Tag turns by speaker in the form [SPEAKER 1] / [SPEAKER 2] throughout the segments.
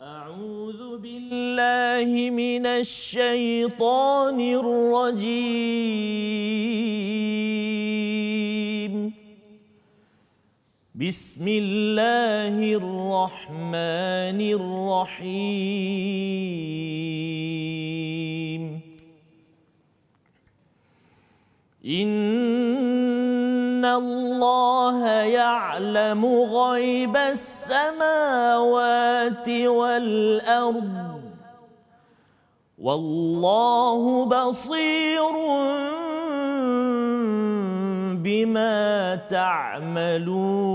[SPEAKER 1] أعوذ بالله من الشيطان الرجيم. بسم الله الرحمن الرحيم. إن الله يعلم غيب السماوات والأرض والله بصير بما تعملون.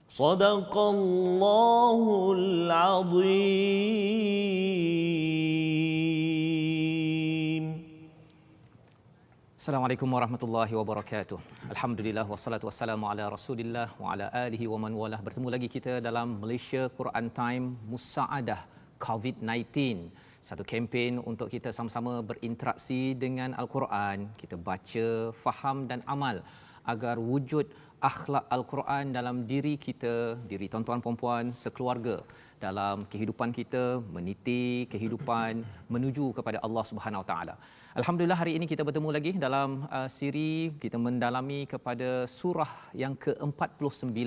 [SPEAKER 1] صدق الله العظيم.
[SPEAKER 2] Assalamualaikum warahmatullahi wabarakatuh. Alhamdulillah wassalatu wassalamu ala Rasulillah wa ala alihi wa man walah. Bertemu lagi kita dalam Malaysia Quran Time Musaadah COVID-19. Satu kempen untuk kita sama-sama berinteraksi dengan Al-Quran, kita baca, faham dan amal agar wujud akhlak Al-Quran dalam diri kita, diri tuan-tuan puan-puan sekeluarga, dalam kehidupan kita, meniti kehidupan menuju kepada Allah Subhanahu Wa Taala. Alhamdulillah hari ini kita bertemu lagi dalam siri kita mendalami kepada surah yang ke-49.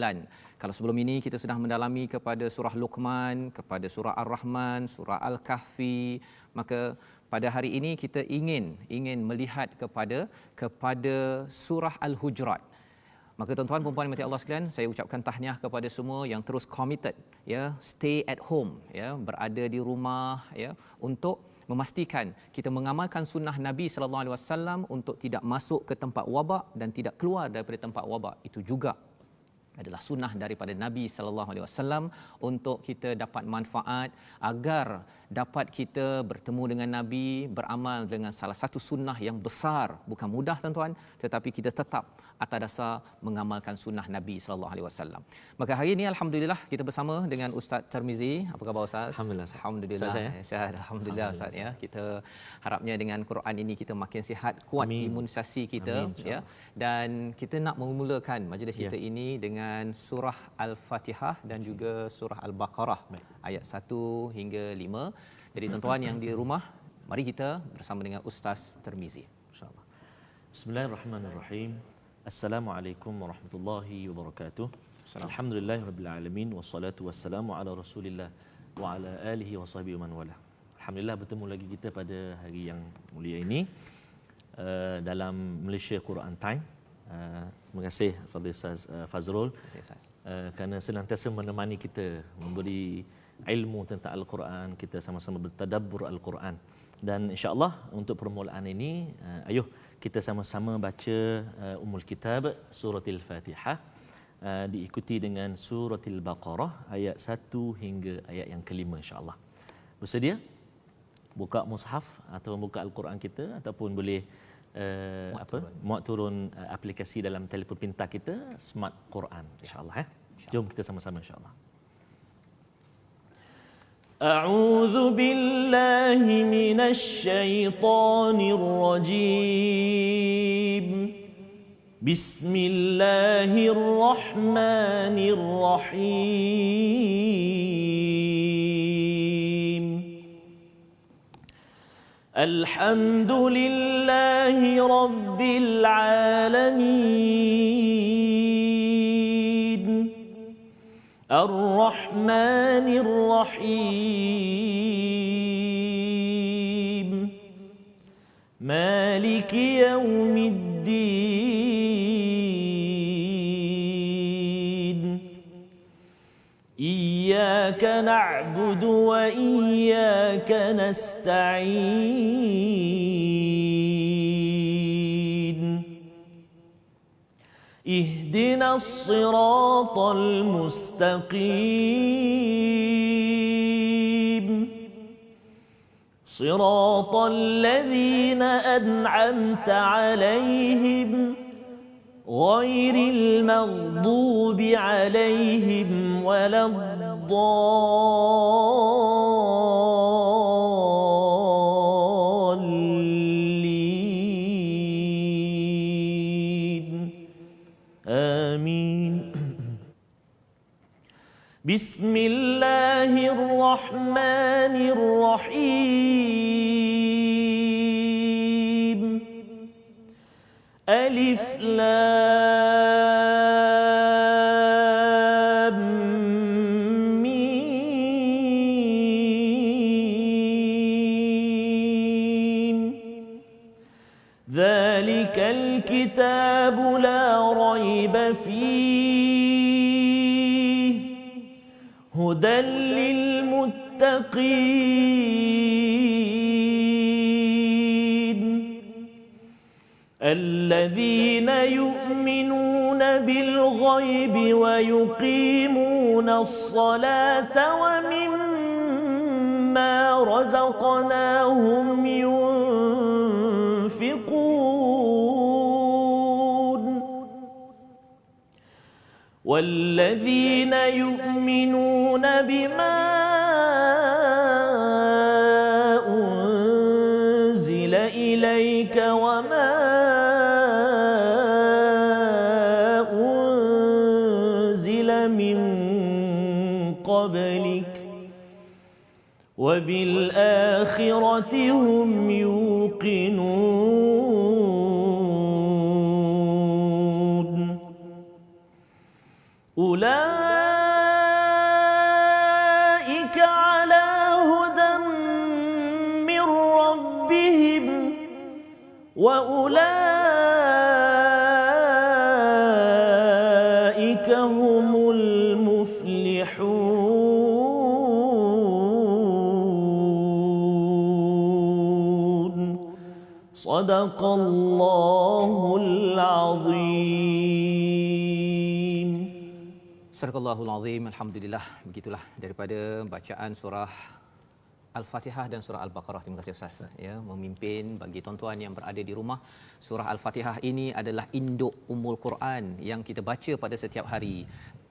[SPEAKER 2] Kalau sebelum ini kita sudah mendalami kepada surah Luqman, kepada surah Ar-Rahman, surah Al-Kahfi, maka pada hari ini kita ingin melihat kepada surah Al-Hujurat. Maka tuan-tuan puan-puan yang Allah sekalian, saya ucapkan tahniah kepada semua yang terus committed, ya, stay at home, ya, berada di rumah, ya, untuk memastikan kita mengamalkan sunnah Nabi sallallahu alaihi wasallam untuk tidak masuk ke tempat wabak dan tidak keluar daripada tempat wabak. Itu juga adalah sunnah daripada Nabi sallallahu alaihi wasallam untuk kita dapat manfaat agar dapat kita bertemu dengan Nabi, beramal dengan salah satu sunnah yang besar, bukan mudah tuan-tuan, tetapi kita tetap atas dasar mengamalkan sunnah Nabi sallallahu alaihi wasallam. Maka hari ini alhamdulillah kita bersama dengan Ustaz Tirmizi. Apa khabar Ustaz?
[SPEAKER 1] Alhamdulillah.
[SPEAKER 2] Alhamdulillah. Sihat alhamdulillah Ustaz, ya. Kita harapnya dengan Quran ini kita makin sihat, kuat imunisasi kita. Amin, ya. Dan kita nak memulakan majlis kita ini dengan surah Al-Fatihah dan juga surah Al-Baqarah ayat 1 hingga 5. Jadi tuan-tuan yang di rumah, mari kita bersama dengan Ustaz Tirmizi, insya-Allah.
[SPEAKER 1] Bismillahirrahmanirrahim. Assalamualaikum warahmatullahi wabarakatuh. Alhamdulillahirabbil alamin wassalatu wassalamu ala Rasulillah wa ala alihi wa sahbihi man wala. Alhamdulillah bertemu lagi kita pada hari yang mulia ini dalam Malaysia Quran Time. Terima kasih kepada Ustaz Fazrul kerana senantiasa menemani kita, memberi ilmu tentang Al-Quran, kita sama-sama bertadabbur Al-Quran. Dan insya-Allah untuk permulaan ini ayuh kita sama-sama baca Ummul Kitab Suratul Fatihah diikuti dengan Suratul Baqarah ayat 1 hingga ayat yang kelima insya-Allah. Bersedia? Buka mushaf atau buka Al-Quran kita ataupun boleh muat turun aplikasi dalam telefon pintar kita Smart Quran insya-Allah, ya. Jom kita sama-sama insya-Allah. أعوذ بالله من الشيطان الرجيم. بسم الله الرحمن الرحيم. الحمد لله رب العالمين. الرحمن الرحيم. مالك يوم الدين. إياك نعبد وإياك نستعين. اهدنا الصراط المستقيم. صراط الذين أنعمت عليهم غير المغضوب عليهم ولا الضالين. آمين. بسم الله الرحمن الرحيم. ألف لام ميم. ذلك الكتاب لا ريب فيه هدى للمتقين الذين يؤمنون بالغيب ويقيمون الصلاة ومما رزقناهم ينفقون والذين يؤمنون بما أنزل إليك وما أنزل من قبلك وبالآخرة هم يوقنون أولئك على هدى من ربهم وأولئك هم المفلحون صدق الله العظيم.
[SPEAKER 2] Sadaqallahul Azim. Alhamdulillah, begitulah daripada bacaan surah Al-Fatihah dan surah Al-Baqarah. Terima kasih Ustaz ya, memimpin bagi tuan-tuan yang berada di rumah. Surah Al-Fatihah ini adalah induk Ummul Quran yang kita baca pada setiap hari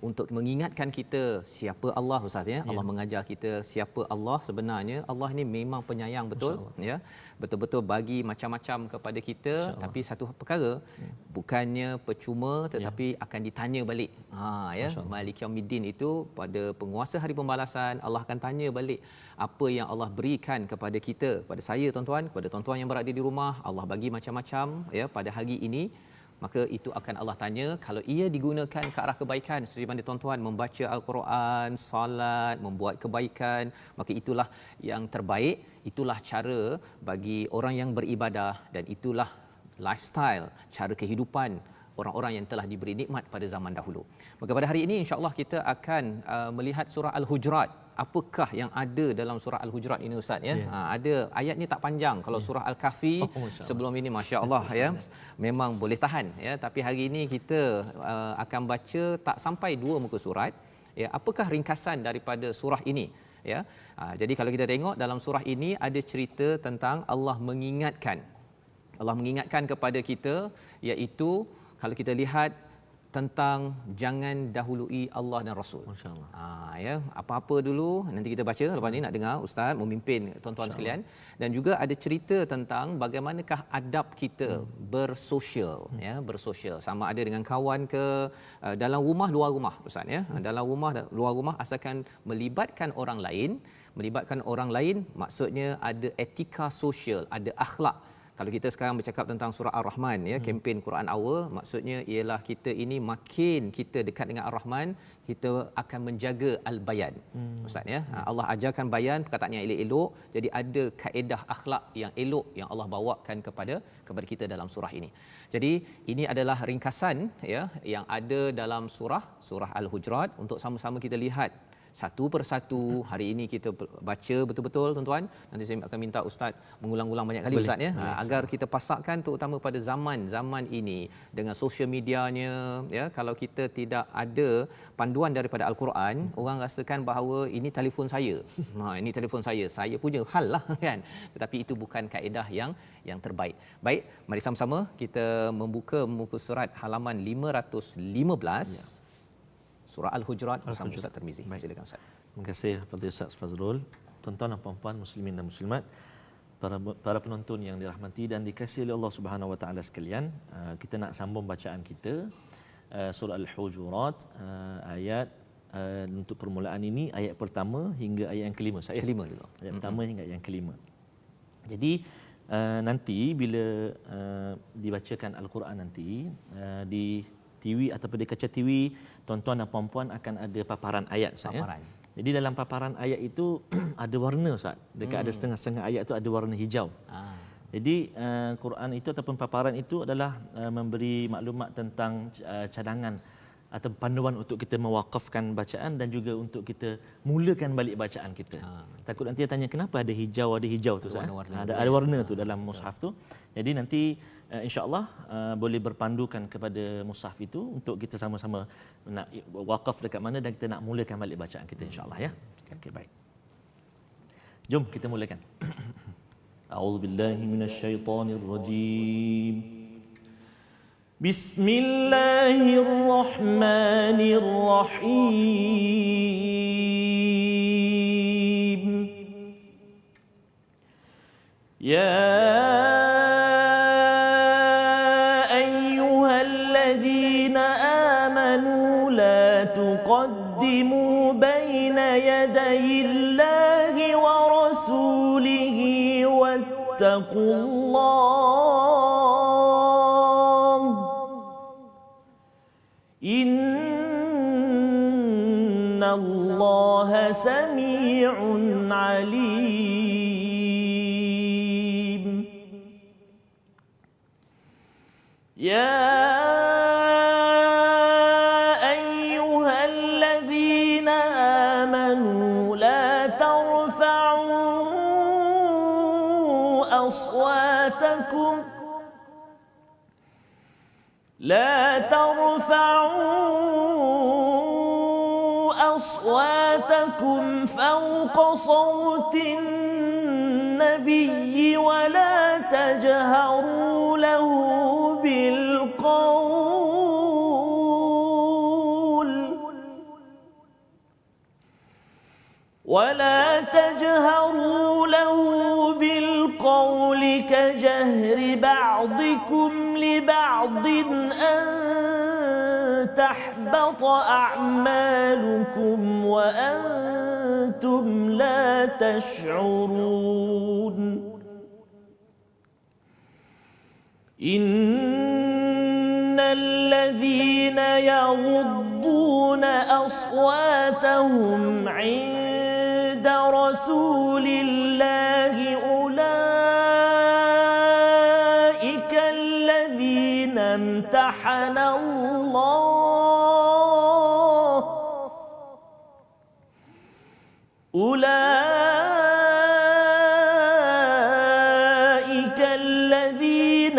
[SPEAKER 2] untuk mengingatkan kita siapa Allah Ustaz ya. Allah mengajar kita siapa Allah sebenarnya. Allah ni memang penyayang betul ya. Betul-betul bagi macam-macam kepada kita, tapi satu perkara bukannya percuma tetapi akan ditanya balik. Ya, Malik Yaumiddin itu pada penguasa hari pembalasan, Allah akan tanya balik apa yang Allah berikan kepada kita, pada saya tuan-tuan, kepada tuan-tuan yang berada di rumah. Allah bagi macam-macam ya pada hari ini, maka itu akan Allah tanya. Kalau ia digunakan ke arah kebaikan, seperti mana tuan-tuan membaca Al-Quran, salat, membuat kebaikan, maka itulah yang terbaik, itulah cara bagi orang yang beribadah, dan itulah lifestyle, cara kehidupan orang-orang yang telah diberi nikmat pada zaman dahulu. Maka pada hari ini insya-Allah kita akan melihat surah Al-Hujurat. Apakah yang ada dalam surah Al-Hujurat ini Ustaz ya? Ada ayatnya tak panjang. Kalau surah Al-Kahfi sebelum ini masya-Allah ya, memang boleh tahan ya, tapi hari ini kita akan baca tak sampai 2 muka surat ya. Apakah ringkasan daripada surah ini ya? Jadi kalau kita tengok dalam surah ini ada cerita tentang Allah mengingatkan kepada kita, iaitu kalau kita lihat tentang jangan dahului Allah dan Rasul.
[SPEAKER 1] Masya-Allah.
[SPEAKER 2] Ya, apa-apa dulu nanti kita baca, lepas ni nak dengar ustaz memimpin tuan-tuan sekalian, dan juga ada cerita tentang bagaimanakah adab kita bersosial ya, bersosial sama ada dengan kawan ke, dalam rumah luar rumah ustaz ya. Dalam rumah luar rumah asalkan melibatkan orang lain maksudnya ada etika sosial, ada akhlak. Kalau kita sekarang bercakap tentang surah Ar-Rahman ya, kempen Quran Hour, maksudnya ialah kita ini makin kita dekat dengan Ar-Rahman, kita akan menjaga al-bayan. Ustaz ya. Allah ajarkan bayan, perkataan yang elok-elok, jadi ada kaedah akhlak yang elok yang Allah bawakan kepada kita dalam surah ini. Jadi ini adalah ringkasan ya yang ada dalam surah Al-Hujurat, untuk sama-sama kita lihat satu persatu. Hari ini kita baca betul-betul tuan-tuan. Nanti saya akan minta ustaz mengulang-ulang banyak kali ustaz ya, agar kita pasakkan terutama pada zaman ini dengan sosial medianya ya. Kalau kita tidak ada panduan daripada Al-Quran, orang rasakan bahawa ini telefon saya. Ini telefon saya punya hal lah kan. Tetapi itu bukan kaedah yang terbaik. Baik, mari sama-sama kita membuka muka surat halaman 515. Surah Al-Hujurat bersama Ustaz Tirmizi. Silakan Ustaz.
[SPEAKER 1] Terima kasih kepada Ustaz Fazrul. Tuan-tuan dan puan-puan muslimin dan muslimat, para penonton yang dirahmati dan dikasihi oleh Allah Subhanahu Wa Taala sekalian, kita nak sambung bacaan kita surah Al-Hujurat, ayat untuk permulaan ini ayat pertama hingga ayat yang kelima.
[SPEAKER 2] Kelima dulu.
[SPEAKER 1] Ayat pertama hingga ayat yang kelima. Jadi nanti bila dibacakan Al-Quran nanti di TV ataupun di kaca TV, tuan-tuan dan puan-puan akan ada paparan ayat, Ustaz, ya. Jadi dalam paparan ayat itu ada warna, Ustaz. Dekat ada setengah-setengah ayat itu ada warna hijau. Jadi Quran itu ataupun paparan itu adalah memberi maklumat tentang cadangan atau panduan untuk kita mewakafkan bacaan dan juga untuk kita mulakan balik bacaan kita. Takut nanti tanya kenapa ada hijau tu, Ustaz. Ada warna tu dalam mushaf tu. Jadi nanti insya-Allah boleh berpandukan kepada mushaf itu untuk kita sama-sama nak wakaf dekat mana dan kita nak mulakan balik bacaan kita, insya-Allah, ya. Okey, baik. Jom kita mulakan. A'udzubillahi minasyaitonirrajim. Bismillahirrahmanirrahim. Ya ayyuhalladzina amanu la tuqaddimu baina yadayillahi wa rasulihi wattaqullah. Innallaha sami'un alim. Ya ayyuhalladzina amanu la tarfa'u aswatakum أصواتكم فوق صوت النبي ولا تجهروا له بالقول كجهر بعضكم لبعض أن تحبط أعمالكم وأنتم لا تشعرون. إن الذين يغضون أصواتهم عند رسول الله أولئك الذين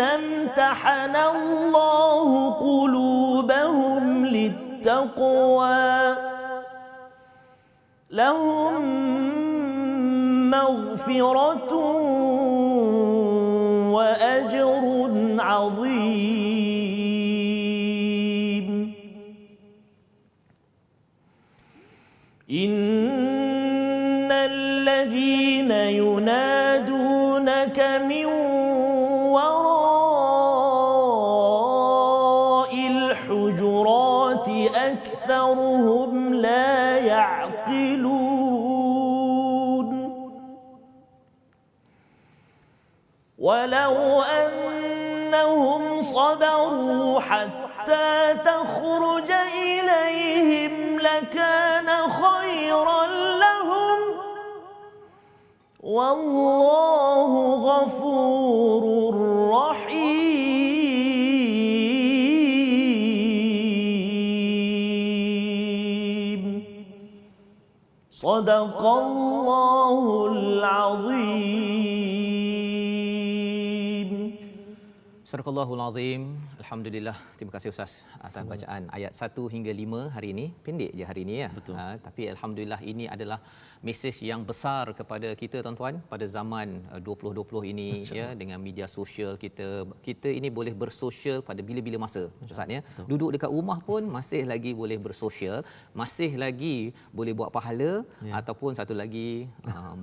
[SPEAKER 1] امتحن الله قلوبهم للتقوى لهم مغفرة وأجر عظيم. إن الذين ينادونك من وراء الحجرات أكثرهم لا يعقلون. ولو أنهم صبروا حتى تخرج إليهم لكان خيرا لهم والله غفور رحيم. صدق الله العظيم.
[SPEAKER 2] Sadaqallahul Azim. Alhamdulillah. Terima kasih Ustaz atas bacaan ayat 1 hingga 5 hari ini. Pendek je hari ini, ya.
[SPEAKER 1] Betul.
[SPEAKER 2] Tapi alhamdulillah ini adalah mesej yang besar kepada kita tuan-tuan pada zaman 2020 ini, ya, dengan media sosial kita ini boleh bersosial pada bila-bila masa, Ustaz, ya. Duduk dekat rumah pun masih lagi boleh bersosial, masih lagi boleh buat pahala, ataupun satu lagi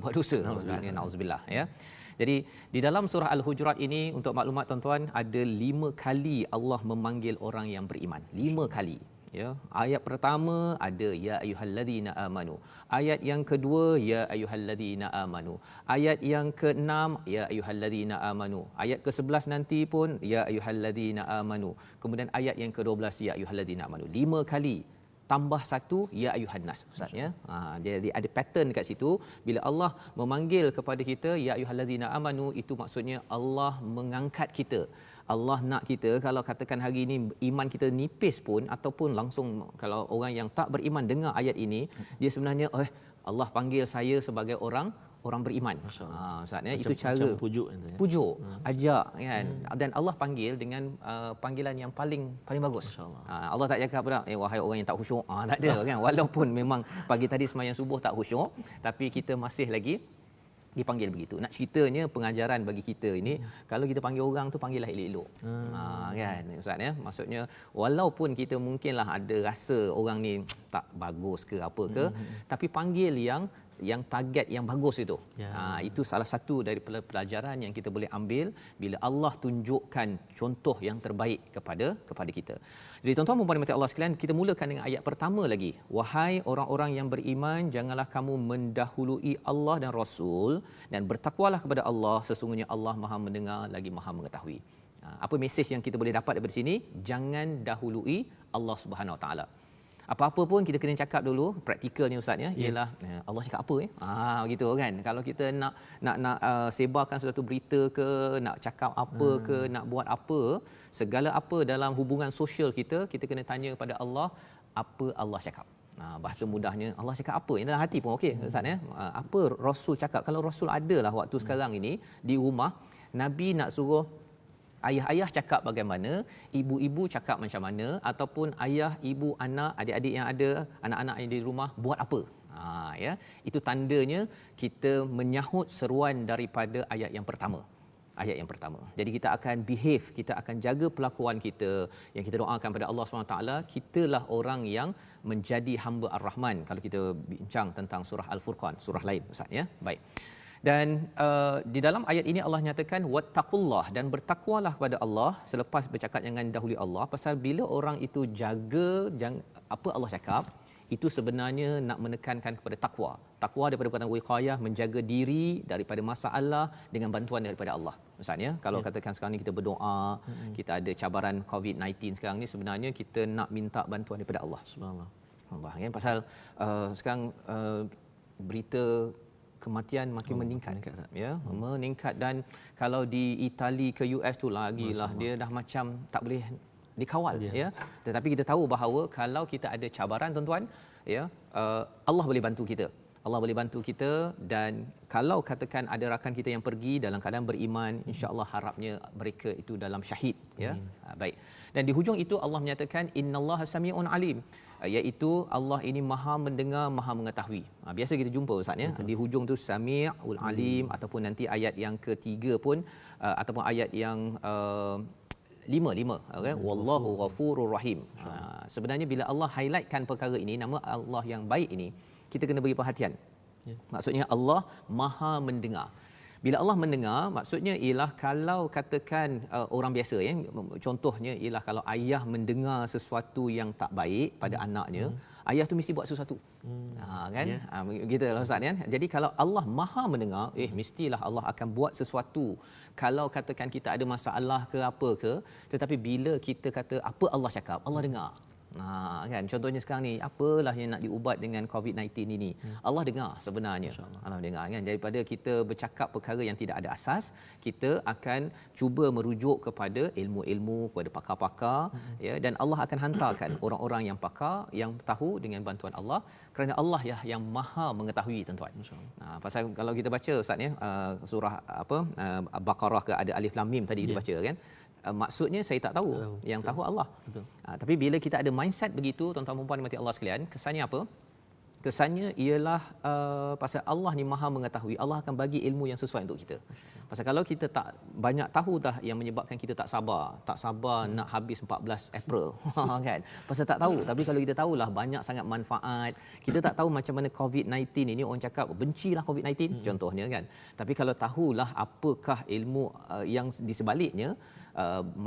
[SPEAKER 2] buat dosa, Ustaz, ya. Nauzubillah, ya. Jadi di dalam surah Al-Hujurat ini, untuk maklumat tuan-tuan, ada 5 kali Allah memanggil orang yang beriman. 5 kali. Ya, ayat pertama ada ya ayyuhallazina amanu. Ayat yang kedua ya ayyuhallazina amanu. Ayat yang ke-6 ya ayyuhallazina amanu. Ayat ke-11 nanti pun ya ayyuhallazina amanu. Kemudian ayat yang ke-12 ya ayyuhallazina amanu. 5 kali tambah satu ya ayuhan nas, ustaz ya. Jadi ada pattern dekat situ. Bila Allah memanggil kepada kita ya ayyuhallazina amanu, itu maksudnya Allah mengangkat kita. Allah nak kita, kalau katakan hari ini iman kita nipis pun, ataupun langsung kalau orang yang tak beriman dengar ayat ini, dia sebenarnya Allah panggil saya sebagai orang beriman. Ustaz ya, itu cara pujuk, ajak kan. Dan Allah panggil dengan panggilan yang paling bagus. Allah tak cakap pula wahai orang yang tak khusyuk. Tak ada kan. Walaupun memang pagi tadi sembahyang subuh tak khusyuk, tapi kita masih lagi dipanggil begitu. Nak ceritanya pengajaran bagi kita ini, kalau kita panggil orang tu panggillah elok-elok. Kan ustaz ya, maksudnya walaupun kita mungkinlah ada rasa orang ni tak bagus ke apa ke, tapi panggil yang target yang bagus itu. Itu salah satu dari pelajaran yang kita boleh ambil bila Allah tunjukkan contoh yang terbaik kepada kita. Jadi tuan-tuan dan puan-puan Allah sekalian, kita mulakan dengan ayat pertama lagi. Wahai orang-orang yang beriman, janganlah kamu mendahului Allah dan Rasul, dan bertakwalah kepada Allah, sesungguhnya Allah Maha mendengar lagi Maha mengetahui. Apa mesej yang kita boleh dapat daripada sini? Jangan dahului Allah Subhanahu Wa Taala. Apa-apa pun kita kena cakap dulu, praktikalnya ustaz ya, ialah Allah cakap apa begitu kan. Kalau kita nak sebarkan sesuatu berita ke, nak cakap apa ke, nak buat apa, segala apa dalam hubungan sosial kita kena tanya kepada Allah, apa Allah cakap. Bahasa mudahnya, Allah cakap apa? Yang dalam hati pun okey ustaz ya. Apa Rasul cakap? Kalau Rasul adalah waktu sekarang ini di rumah, Nabi nak suruh ayah-ayah cakap bagaimana, ibu-ibu cakap macam mana, ataupun ayah, ibu, anak, adik-adik yang ada, anak-anak yang di rumah buat apa. Ya, itu tandanya kita menyahut seruan daripada ayat yang pertama. Jadi kita akan behave, kita akan jaga pelakuan kita, yang kita doakan pada Allah SWT, kitalah orang yang menjadi hamba Ar-Rahman. Kalau kita bincang tentang surah Al-Furqan, surah lain ustaz ya. Baik. Dan di dalam ayat ini Allah nyatakan wattaqullah, dan bertakwalah kepada Allah. Selepas bercakap jangan dahului Allah, pasal bila orang itu jaga apa Allah cakap, itu sebenarnya nak menekankan kepada takwa. Takwa daripada perkataan wiqayah, menjaga diri daripada masalah dengan bantuan daripada Allah. Misalnya kalau katakan sekarang ni kita berdoa, kita ada cabaran COVID-19 sekarang ni, sebenarnya kita nak minta bantuan daripada Allah. Subhanallah. Allah kan, pasal sekarang berita kematian makin meningkat ya, meningkat. Dan kalau di Itali ke US tu lagilah, dia dah macam tak boleh dikawal ya. Tetapi kita tahu bahawa kalau kita ada cabaran tuan-tuan ya, Allah boleh bantu kita. Allah boleh bantu kita. Dan kalau katakan ada rakan kita yang pergi dalam keadaan beriman, insya-Allah harapnya mereka itu dalam syahid ya. Baik. Dan di hujung itu Allah menyatakan innallaha samiun alim, iaitu Allah ini Maha mendengar, Maha mengetahui. Biasa kita jumpa ustaz ya, di hujung tu Sami'ul Alim, ataupun nanti ayat yang ketiga pun ataupun ayat yang 5 okay? Wallahu Ghafurur Rahim. Sebenarnya bila Allah highlightkan perkara ini, nama Allah yang baik ini, kita kena beri perhatian. Maksudnya Allah Maha mendengar. Bila Allah mendengar, maksudnya ialah kalau katakan orang biasa ya, contohnya ialah kalau ayah mendengar sesuatu yang tak baik pada anaknya, ayah tu mesti buat sesuatu. Kan? Begitulah ustaz kan. Jadi kalau Allah Maha mendengar, mestilah Allah akan buat sesuatu. Kalau katakan kita ada masalah ke apa ke, tetapi bila kita kata apa Allah cakap, Allah dengar. Kan, contohnya sekarang ni apalah yang nak diubat dengan COVID-19 ini, Allah dengar sebenarnya. Allah dengar kan. Daripada kita bercakap perkara yang tidak ada asas, kita akan cuba merujuk kepada ilmu-ilmu, kepada pakar-pakar ya, dan Allah akan hantarkan orang-orang yang pakar, yang tahu dengan bantuan Allah, kerana Allah yang Maha mengetahui tuan-tuan. Pasal kalau kita baca ustaz ya, surah Baqarah ke ada alif lam mim tadi kita baca kan, maksudnya saya tak tahu, yang tahu Allah. Tapi bila kita ada mindset begitu, tuan-tuan dan puan-puan Allah sekalian, kesannya apa? Kesannya ialah pasal Allah ni Maha mengetahui, Allah akan bagi ilmu yang sesuai untuk kita. Pasal kalau kita tak banyak tahu dah yang menyebabkan kita tak sabar nak habis 14 April kan. Pasal tak tahu. Tapi kalau kita tahulah banyak sangat manfaat. Kita tak tahu macam mana COVID-19 ini, orang cakap bencilah COVID-19 contohnya kan. Tapi kalau tahulah apakah ilmu yang di sebaliknya,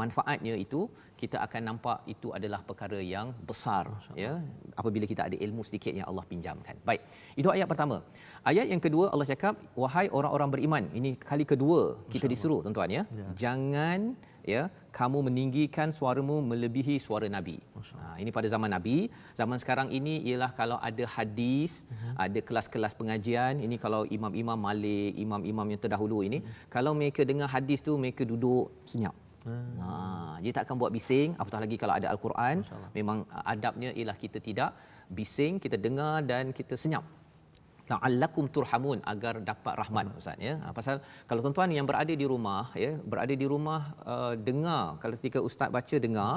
[SPEAKER 2] manfaatnya itu, kita akan nampak itu adalah perkara yang besar ya, apabila kita ada ilmu sedikit yang Allah pinjamkan. Baik, itu ayat pertama. Ayat yang kedua Allah cakap, wahai orang-orang beriman. Ini kali kedua kita disuruh tuan-tuan ya. Jangan ya kamu meninggikan suaramu melebihi suara Nabi. Ini pada zaman Nabi. Zaman sekarang ini ialah kalau ada hadis, ada kelas-kelas pengajian, ini kalau imam-imam Malik, imam-imam yang terdahulu ini, kalau mereka dengar hadis tu mereka duduk senyap. Dia tak akan buat bising, apatah lagi kalau ada Al-Quran. Memang adabnya ialah kita tidak bising, kita dengar dan kita senyap. La'allakum turhamun, agar dapat rahmat ustaz ya. Pasal kalau tuan-tuan yang berada di rumah ya, berada di rumah dengar, kalau ketika ustaz baca dengar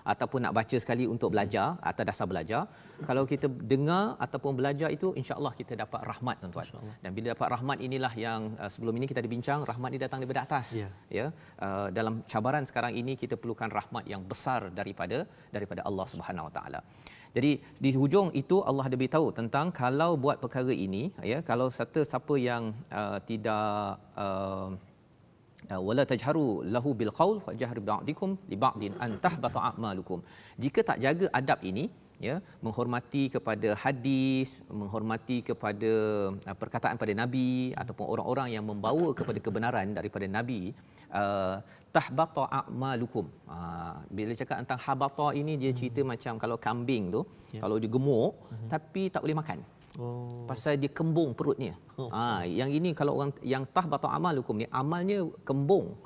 [SPEAKER 2] ataupun nak baca sekali untuk belajar atau dasar belajar, kalau kita dengar ataupun belajar itu insya-Allah kita dapat rahmat tuan-tuan. Dan bila dapat rahmat inilah yang sebelum ini kita ada bincang, rahmat ini datang daripada atas ya. Dalam cabaran sekarang ini kita perlukan rahmat yang besar daripada Allah Subhanahu Wa Taala. Jadi di hujung itu Allah ada beritahu tentang kalau buat perkara ini ya, kalau siapa yang tidak wala tajharu lahu bil qaul fajhar ba'dikum li ba'din an tahbata a'malukum. Jika tak jaga adab ini ya, menghormati kepada hadis, menghormati kepada perkataan pada nabi ataupun orang-orang yang membawa kepada kebenaran daripada nabi, tahbata a'malukum. Bila cakap tentang habata ini, dia cerita macam kalau kambing tu kalau dia gemuk tapi tak boleh makan. Pasal dia kembung perutnya. Yang ini kalau orang yang tahbata a'malukum ni amalnya kembung,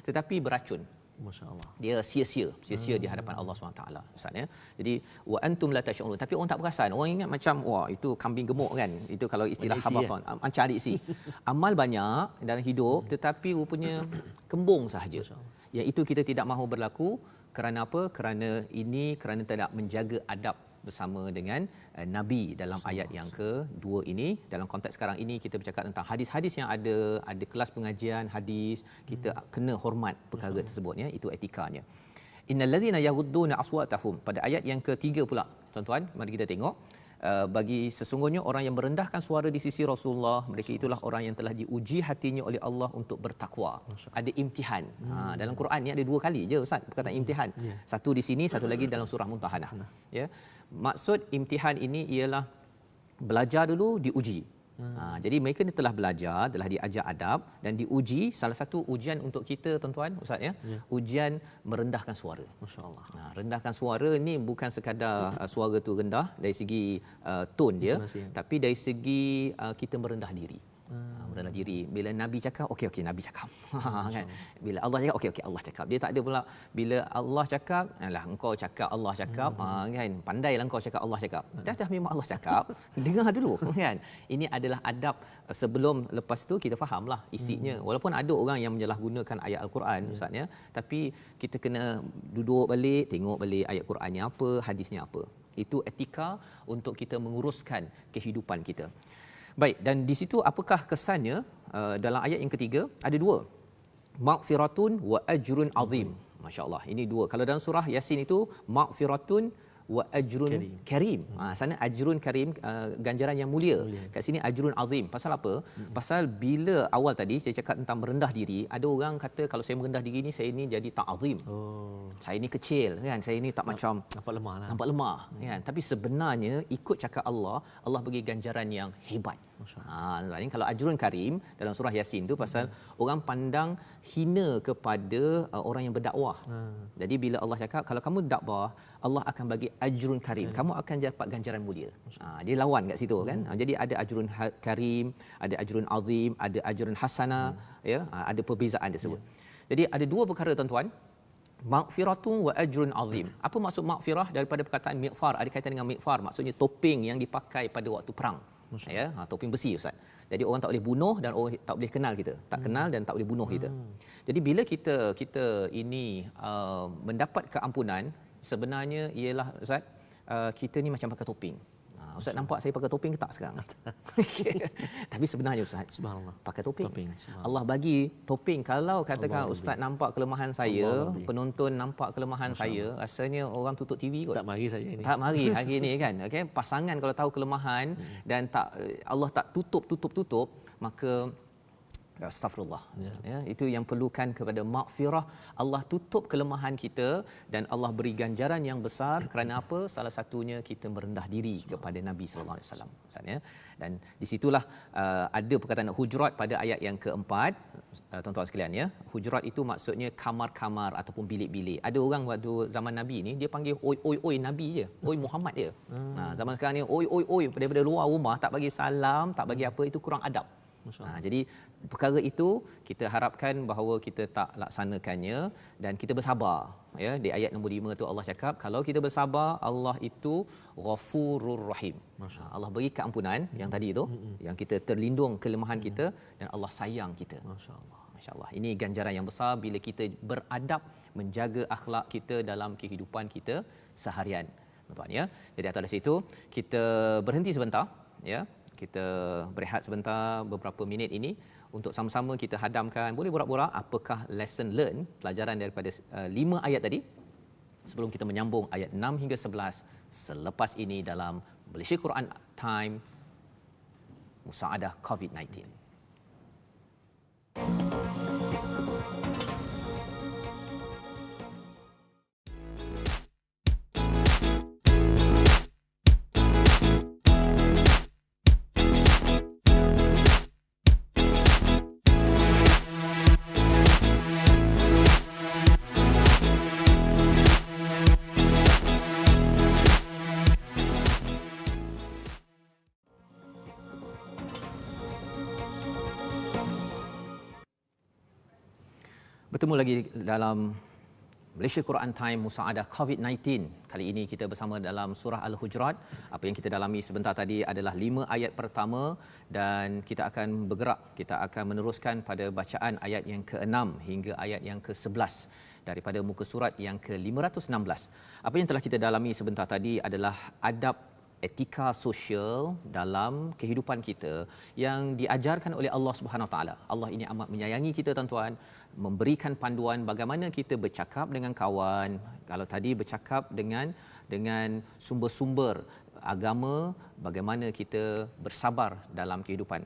[SPEAKER 2] tetapi beracun.
[SPEAKER 1] Masya-Allah.
[SPEAKER 2] Dia sia-sia di hadapan Allah SWT Ustaz ya. Jadi wa antum la tash'urun, tapi orang tak perasan. Orang ingat macam wah itu kambing gemuk kan. Itu kalau istilah habatan, macam ada isi. Amal banyak dalam hidup tetapi rupanya kembung sahaja. Yang itu kita tidak mahu berlaku. Kerana apa? Kerana tidak menjaga adab bersama dengan Nabi dalam ayat yang kedua ini. Dalam konteks sekarang ini kita bercakap tentang hadis-hadis yang ada kelas pengajian hadis, kita kena hormat perkara tersebut ya, itu etikanya. Innal ladzina yaghudduna aswatahum, pada ayat yang ketiga pula tuan-tuan, mari kita tengok. Bagi sesungguhnya orang yang merendahkan suara di sisi Rasulullah, mereka itulah orang yang telah diuji hatinya oleh Allah untuk bertakwa. Ada imtihan. Dalam Quran ni ada dua kali je ustaz perkataan imtihan. Satu di sini, satu lagi dalam surah Mumtahanah. Ya. Maksud imtihan ini ialah belajar dulu, diuji. Jadi mereka ni telah belajar, telah diajar adab dan diuji. Salah satu ujian untuk kita tuan-tuan ustaz ya, ujian merendahkan suara. Masya-Allah. Rendahkan suara ni bukan sekadar suara tu rendah dari segi tone dia, tapi dari segi kita merendah diri. Merendah diri. Bila Nabi cakap, okey Nabi cakap. Kan? Bila Allah cakap, okey Allah cakap. Dia tak ada pula bila Allah cakap, alah engkau cakap Allah cakap, kan? Pandailah engkau cakap Allah cakap. Dah memang Allah cakap, dengar dulu kan. Ini adalah adab sebelum, lepas tu kita fahamlah isinya. Walaupun ada orang yang menyalahgunakan ayat Al-Quran ustaz ya, tapi kita kena duduk balik, tengok balik ayat Qurannya apa, hadisnya apa. Itu etika untuk kita menguruskan kehidupan kita. Baik, dan di situ apakah kesannya dalam ayat yang ketiga? Ada dua. Maghfiratun wa ajrun azim. Masya-Allah. Ini dua. Kalau dalam surah Yasin itu maghfiratun wa ajrun karim. Sana ajrun karim, ganjaran yang mulia. Kat sini ajrun azim. Pasal apa? Pasal bila awal tadi saya cakap tentang merendah diri, ada orang kata kalau saya merendah diri ni saya ni jadi tak azim. Saya ni kecil kan, saya ni tak macam
[SPEAKER 1] nampak lemah lah.
[SPEAKER 2] Nampak lemah kan. Tapi sebenarnya ikut cakap Allah bagi ganjaran yang hebat. Lain kalau ajrun karim dalam surah Yasin tu pasal orang pandang hina kepada orang yang berdakwah. Jadi bila Allah cakap kalau kamu dakwah, Allah akan bagi ajrun karim. Kamu akan dapat ganjaran mulia. Dia lawan kat situ kan. Jadi ada ajrun karim, ada ajrun azim, ada ajrun hasanah ya, ada perbezaan tersebut. Jadi ada dua perkara tuan-tuan. Maghfiratun wa ajrun azim. Apa maksud maghfirah? Daripada perkataan mighfar, ada kaitan dengan mighfar, maksudnya topeng yang dipakai pada waktu perang. Ya, topeng besi ustaz. Jadi orang tak boleh bunuh dan orang tak boleh kenal kita. Tak kenal dan tak boleh bunuh kita. Jadi bila kita ini mendapat keampunan, sebenarnya ialah ustaz, kita ni macam pakai topeng. Ustaz nampak saya pakai topeng ke tak sekarang? Tapi sebenarnya Ustaz,
[SPEAKER 1] Subhanallah.
[SPEAKER 2] pakai topeng.
[SPEAKER 1] Subhanallah.
[SPEAKER 2] Allah bagi topeng. Kalau katakan
[SPEAKER 1] Allah
[SPEAKER 2] Ustaz nampak kelemahan saya,
[SPEAKER 1] Allah
[SPEAKER 2] penonton nampak kelemahan saya, rasanya orang tutup TV kot.
[SPEAKER 1] Tak mari saya ini.
[SPEAKER 2] Tak mari hari ini kan. Okey, pasangan kalau tahu kelemahan dan tak Allah tak tutup, maka astagfirullah. Ya, itu yang perlukan kepada maghfirah. Allah tutup kelemahan kita dan Allah beri ganjaran yang besar kerana apa? Salah satunya kita merendah diri kepada Nabi sallallahu alaihi wasallam. Ya. Dan di situlah ada perkataan Hujurat pada ayat yang keempat, tuan-tuan sekalian ya. Hujurat itu maksudnya kamar-kamar ataupun bilik-bilik. Ada orang waktu zaman Nabi ni dia panggil oi Nabi je, oi Muhammad je. Zaman sekarang ni oi daripada luar rumah tak bagi salam, tak bagi apa, itu kurang adab. Jadi perkara itu kita harapkan bahawa kita tak laksanakannya dan kita bersabar. Ya, di ayat nombor 5 tu Allah cakap kalau kita bersabar, Allah itu Ghafurur Rahim. Allah beri keampunan yang tadi tu, yang kita terlindung kelemahan kita dan Allah sayang kita. Masya-Allah. Masya-Allah. Ini ganjaran yang besar bila kita beradab, menjaga akhlak kita dalam kehidupan kita seharian. Tuan-tuan ya. Jadi atas situ kita berhenti sebentar ya. Kita berehat sebentar beberapa minit ini untuk sama-sama kita hadamkan, boleh borak-borak apakah lesson learn, pelajaran daripada 5 ayat tadi sebelum kita menyambung ayat 6 hingga 11 selepas ini dalam Malaysia Quran Time Musaadah COVID-19. Bertemu lagi dalam Malaysia Quran Time Musaadah COVID-19. Kali ini kita bersama dalam surah Al-Hujurat. Apa yang kita dalami sebentar tadi adalah 5 ayat pertama dan kita akan bergerak. Kita akan meneruskan pada bacaan ayat yang ke-6 hingga ayat yang ke-11 daripada muka surat yang ke-516. Apa yang telah kita dalami sebentar tadi adalah adab etika sosial dalam kehidupan kita yang diajarkan oleh Allah Subhanahu Wa Taala. Allah ini amat menyayangi kita tuan-tuan, memberikan panduan bagaimana kita bercakap dengan kawan. Kalau tadi bercakap dengan sumber-sumber agama, bagaimana kita bersabar dalam kehidupan.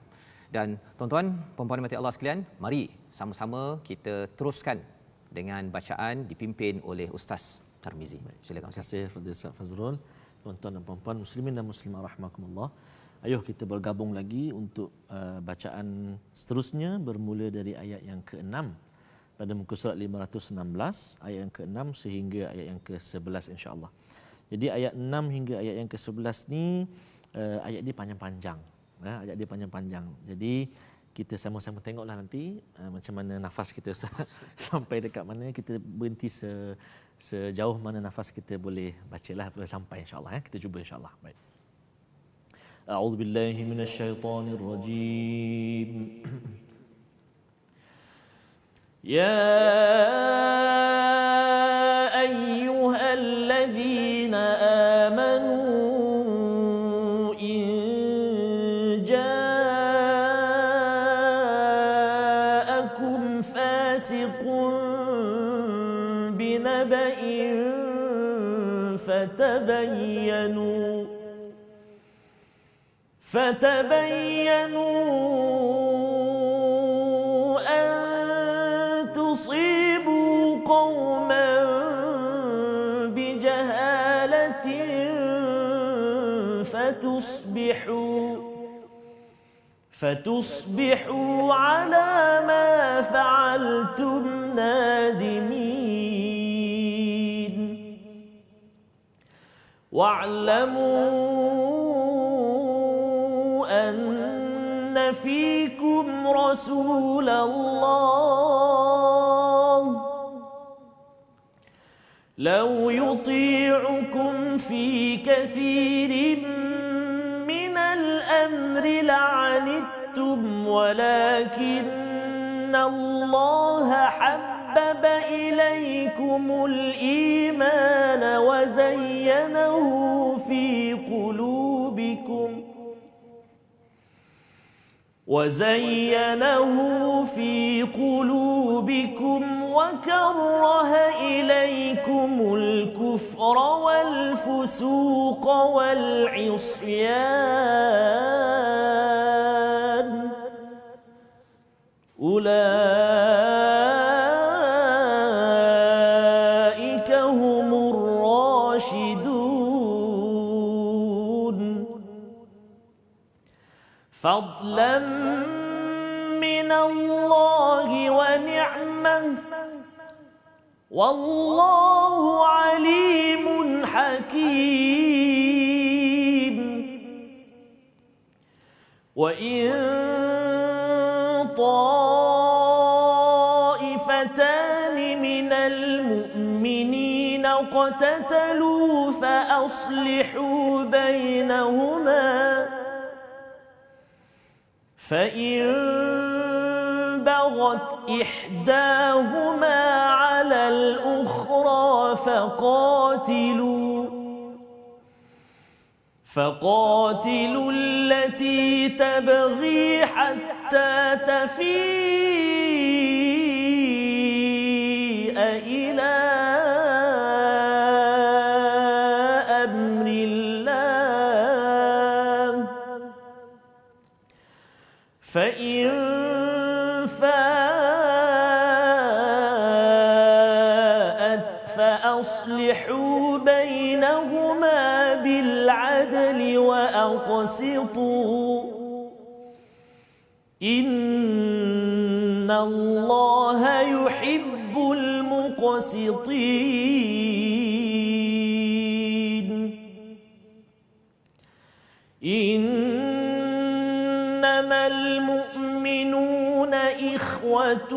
[SPEAKER 2] Dan tuan-tuan, puan-puan mati Allah sekalian, mari sama-sama kita teruskan dengan bacaan dipimpin oleh Ustaz Tarmizi. Silakan Ustaz.
[SPEAKER 1] Terima kasih Ustaz Fazrul. Tuan-tuan dan puan-puan muslimin dan muslimah rahimakumullah. Ayuh kita bergabung lagi untuk bacaan seterusnya bermula dari ayat yang ke-6 pada muka surat 516, ayat yang ke-6 sehingga ayat yang ke-11 insya-Allah. Jadi ayat 6 hingga ayat yang ke-11 ni ayat dia panjang-panjang. Ayat dia panjang-panjang. Jadi kita sama-sama tengoklah nanti macam mana nafas kita sampai dekat mana, kita berhenti sejauh mana nafas kita boleh bacalah sampai insya-Allah ya. Kita cuba insya-Allah. Baik. A'udzubillahi minasyaitonirrajim. Ya ayyuhalladzina amanu in ja'akum fasiqun binaba'in فتبينوا أن تصيبوا قوما بجهالة فتصبحوا على ما فعلتم نادمين واعلموا أن فيكم رسول الله لو يطيعكم في كثير من الأمر لعنتم ولكن الله حبب إليكم الإيمان وزينه في قلوبكم قلوبكم وزينه في قلوبكم وكره إليكم الكفر والفسوق والعصيان أولئك هم الراشدون فضلا من الله ونعمة والله عليم حكيم وإن طائفتان من المؤمنين اقتتلوا فأصلحوا بينهما فإن بغت إحداهما على الأخرى فقاتلوا التي تبغي حتى تفيء إلى أمر الله فإن فاءت فأصلحوا بينهما بالعدل وأقسطوا إن الله يحب المقسطين إنما المؤمنون إخوة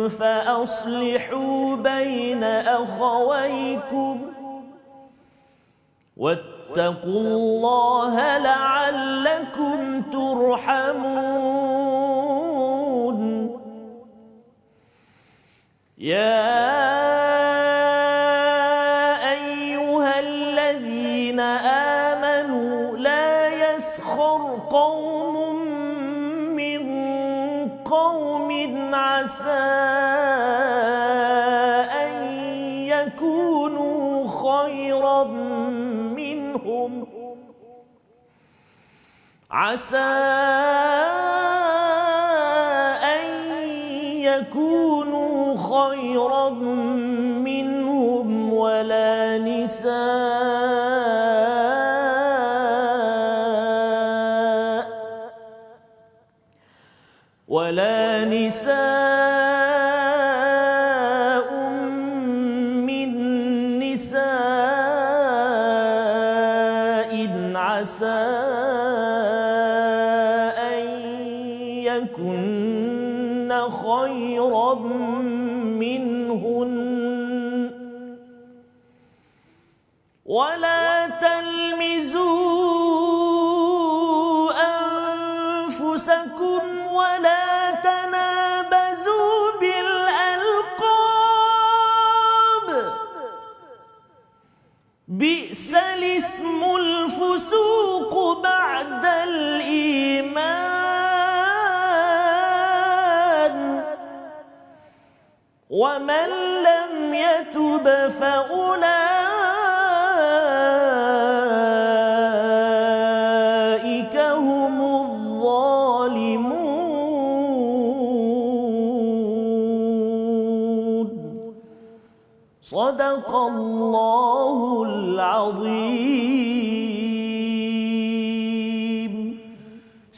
[SPEAKER 1] فأصلحوا بين أخويكم واتقوا الله لعلكم ترحمون يا أيها الذين آمنوا لا يسخر قوم من قوم عسى أن يكونوا خيرا منهم عسى أن يكونوا خيرا منهم ولا نساء من نساء عسى أن يكن خيرا منهن ولا تلمزوا أنفسكم ولا تنابزوا بالألقاب بئس الاسم الفسوق بعد الإيمان ومن لم يتب فأولئك هم الظالمون صدق الله العظيم.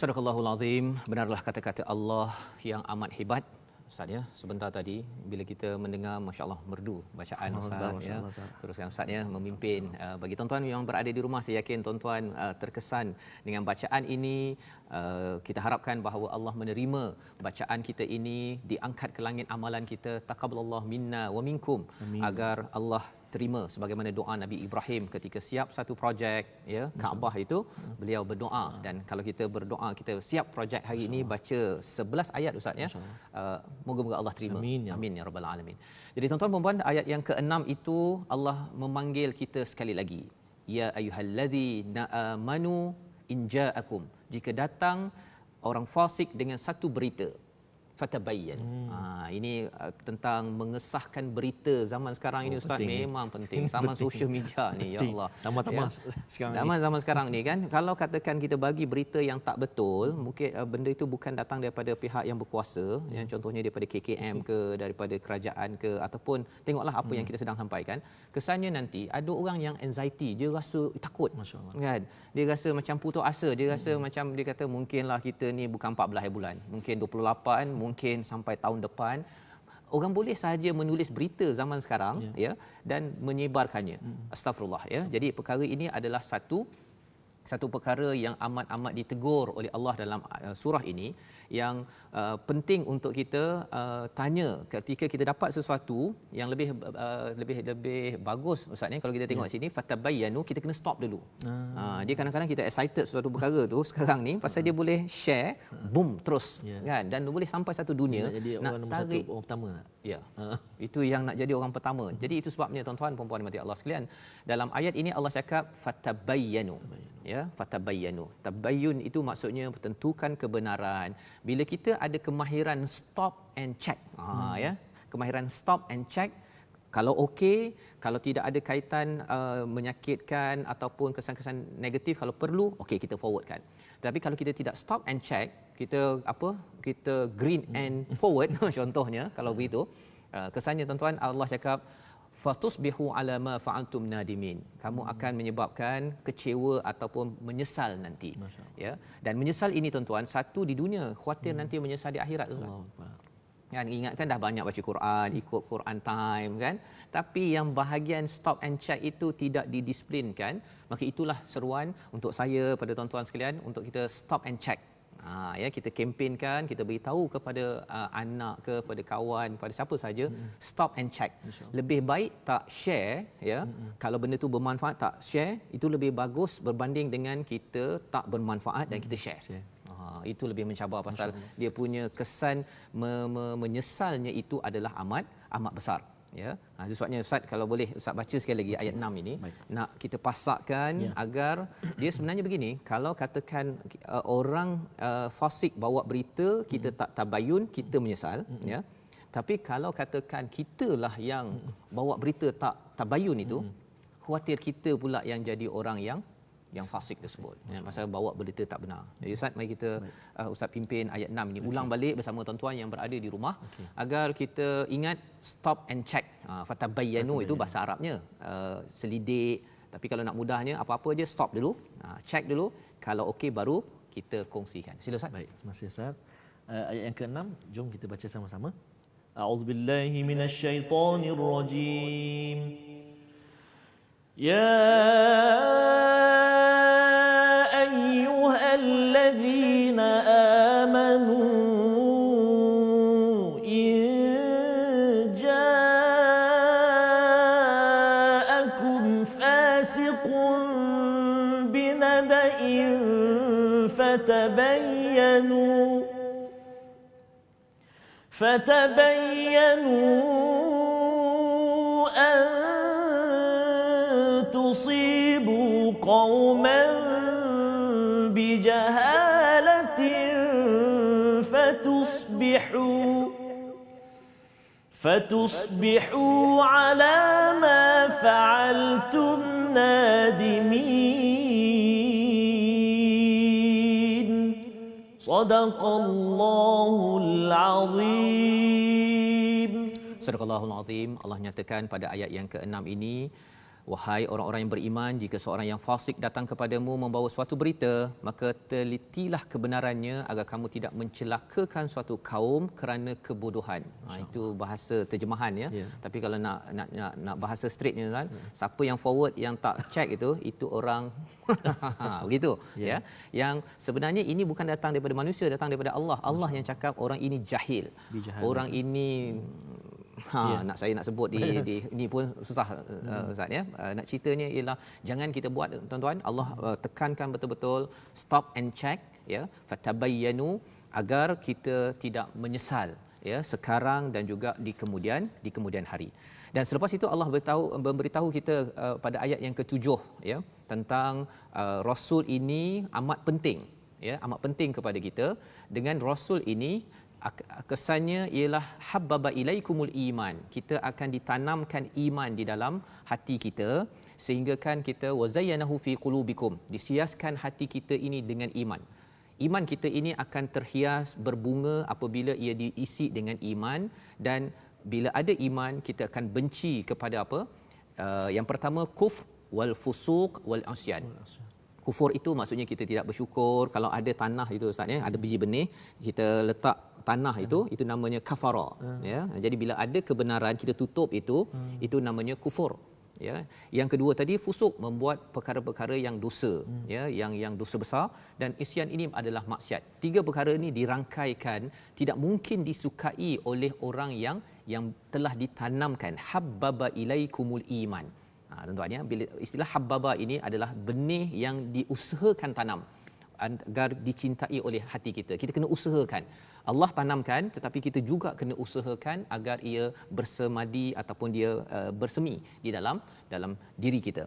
[SPEAKER 2] Sadaqallahul Azim. Benarlah kata-kata Allah yang amat hebat. Ustaz ya, sebentar tadi bila kita mendengar masya-Allah merdu bacaan Ustaz ya. Teruskan Ustaz ya memimpin bagi tuan-tuan yang berada di rumah, saya yakin tuan-tuan terkesan dengan bacaan ini. Kita harapkan bahawa Allah menerima bacaan kita ini, diangkat ke langit amalan kita, taqabbalallahu minna wa minkum. Amin. Agar Allah terima sebagaimana doa Nabi Ibrahim ketika siap satu projek ya Kaabah itu, beliau berdoa, dan kalau kita berdoa kita siap projek hari ini baca 11 ayat Ustaz ya. Moga-moga Allah terima. Amin ya, amin ya rabbal alamin. Jadi tuan-tuan dan puan, ayat yang ke-6 itu Allah memanggil kita sekali lagi. ya ayyuhalladzina amanu in ja'akum, jika datang orang fasik dengan satu berita, fatabayyan. Ini tentang mengesahkan berita zaman sekarang ini Ustaz,
[SPEAKER 1] penting,
[SPEAKER 2] memang penting. Zaman sosial media ni, ya Allah.
[SPEAKER 1] Tambah-tambah sekarang ni.
[SPEAKER 2] Zaman sekarang ni kan, kalau katakan kita bagi berita yang tak betul, mungkin benda itu bukan datang daripada pihak yang berkuasa, yang contohnya daripada KKM ke, daripada kerajaan ke, ataupun tengoklah apa yang kita sedang sampaikan. Kesannya nanti ada orang yang anxiety, dia rasa takut.
[SPEAKER 1] Masya-Allah.
[SPEAKER 2] Kan? Dia rasa macam putus asa, dia rasa macam dia kata mungkinlah kita ni bukan 14 bulan, mungkin 28, mungkin sampai tahun depan. Orang boleh sahaja menulis berita zaman sekarang ya dan menyebarkannya. Astagfirullah ya. Jadi perkara ini adalah satu perkara yang amat-amat ditegur oleh Allah dalam surah ini, yang penting untuk kita tanya ketika kita dapat sesuatu yang lebih bagus. Ustaz ni kalau kita tengok sini fatabayyanu, kita kena stop dulu. Dia kadang-kadang kita excited sesuatu perkara tu sekarang ni pasal dia boleh share boom terus kan, dan boleh sampai satu dunia
[SPEAKER 1] Nak jadi
[SPEAKER 2] nak
[SPEAKER 1] orang nombor satu,
[SPEAKER 2] tarik.
[SPEAKER 1] orang pertama.
[SPEAKER 2] Ya. Itu yang nak jadi orang pertama. Jadi itu sebabnya tuan-tuan puan-puan dimati Allah sekalian, dalam ayat ini Allah cakap fatabayyanu. Ya, fatabayyanu. Tabayyun itu maksudnya tentukan kebenaran. Bila kita ada kemahiran stop and check. Ya. Kemahiran stop and check, kalau okey, kalau tidak ada kaitan menyakitkan ataupun kesan-kesan negatif, kalau perlu okey kita forwardkan. Tapi kalau kita tidak stop and check, kita green and forward contohnya kalau begitu, kesannya tuan-tuan Allah cakap fatusbihu ala ma fa'altum nadimin, kamu akan menyebabkan kecewa ataupun menyesal nanti. Ya, dan menyesal ini tuan-tuan, satu di dunia, khuatir nanti menyesal di akhirat tuan. Kan ingatkan dah banyak baca Quran, ikut Quran time kan, tapi yang bahagian stop and check itu tidak didisiplinkan. Maka itulah seruan untuk saya pada tuan-tuan sekalian untuk kita stop and check. Ya, kita kempenkan, kita beritahu kepada anak ke, kepada kawan, pada siapa saja, stop and check. Lebih baik tak share ya. Kalau benda tu bermanfaat tak share, itu lebih bagus berbanding dengan kita tak bermanfaat dan kita share. Itu lebih mencabar pasal dia punya kesan menyesalnya itu adalah amat besar. Ya, itu sebabnya Ustaz kalau boleh Ustaz baca sekali lagi ayat 6 ini. Baik. Nak kita pasakkan agar dia sebenarnya begini, kalau katakan orang fasik bawa berita, kita tak tabayun, kita menyesal ya. Tapi kalau katakan kitalah yang bawa berita tak tabayun itu, khuatir kita pula yang jadi orang yang fasik tersebut ya, pasal bawa berita tak benar. Jadi Ustaz, mari kita Ustaz pimpin ayat 6 ini ulang balik bersama tuan-tuan yang berada di rumah agar kita ingat stop and check. Fatabayyanu itu bahasa Arabnya selidik, tapi kalau nak mudahnya apa-apa je stop dulu, check dulu, kalau okey baru kita kongsikan. Sila Ustaz.
[SPEAKER 1] Baik, terima kasih Ustaz. Ayat yang ke-6, jom kita baca sama-sama. A'udzubillahi minasyaitonirrajim. Ya ayyuhalladzina amanu in ja'akum fasiqun binaba'in فتبينوا أن تصيبوا قوما بجهالة فتصبحوا على ما فعلتم نادمين. صدق الله العظيم.
[SPEAKER 2] Sadaqallahul Azim. Allah nyatakan pada ayat yang ke-6 ini, wahai orang-orang yang beriman, jika seorang yang fasik datang kepadamu membawa suatu berita, maka telitilah kebenarannya agar kamu tidak mencelakakan suatu kaum kerana kebodohan. Itu bahasa terjemahan ya. Tapi kalau nak bahasa straightnya kan, siapa yang forward yang tak check itu orang begitu ya. Yang sebenarnya ini bukan datang daripada manusia, datang daripada Allah. Allah yang cakap orang ini jahil. Orang ini nak saya nak sebut di ini pun susah Ustaz ya. Nak ceritanya ialah jangan kita buat tuan-tuan. Allah tekankan betul-betul stop and check ya, fatabayyanu, agar kita tidak menyesal ya, sekarang dan juga di kemudian hari. Dan selepas itu Allah memberitahu kita pada ayat yang ke-7 ya, tentang rasul ini amat penting ya, amat penting kepada kita. Dengan rasul ini kesannya ialah habbaba ilaikumul iman. Kita akan ditanamkan iman di dalam hati kita, sehingga kan kita wazayyanahu fi qulubikum, disiaskan hati kita ini dengan iman. Iman kita ini akan terhias berbunga apabila ia diisi dengan iman. Dan bila ada iman, kita akan benci kepada apa? Yang pertama, kufr wal fusuq wal asyan. Kufur itu maksudnya kita tidak bersyukur. Kalau ada tanah itu Ustaz ya, ada biji benih, kita letak tanah itu namanya kafara ya. Jadi bila ada kebenaran kita tutup itu namanya kufur ya. Yang kedua tadi fusuk, membuat perkara-perkara yang dosa ya, yang dosa besar. Dan isyan ini adalah maksiat. Tiga perkara ini dirangkaikan, tidak mungkin disukai oleh orang yang telah ditanamkan habbaba ilaikumul iman. Tuan-tuan ya, bila istilah habbaba ini adalah benih yang diusahakan tanam agar dicintai oleh hati kita. Kita kena usahakan. Allah tanamkan, tetapi kita juga kena usahakan agar ia bersemadi ataupun dia bersemi di dalam diri kita.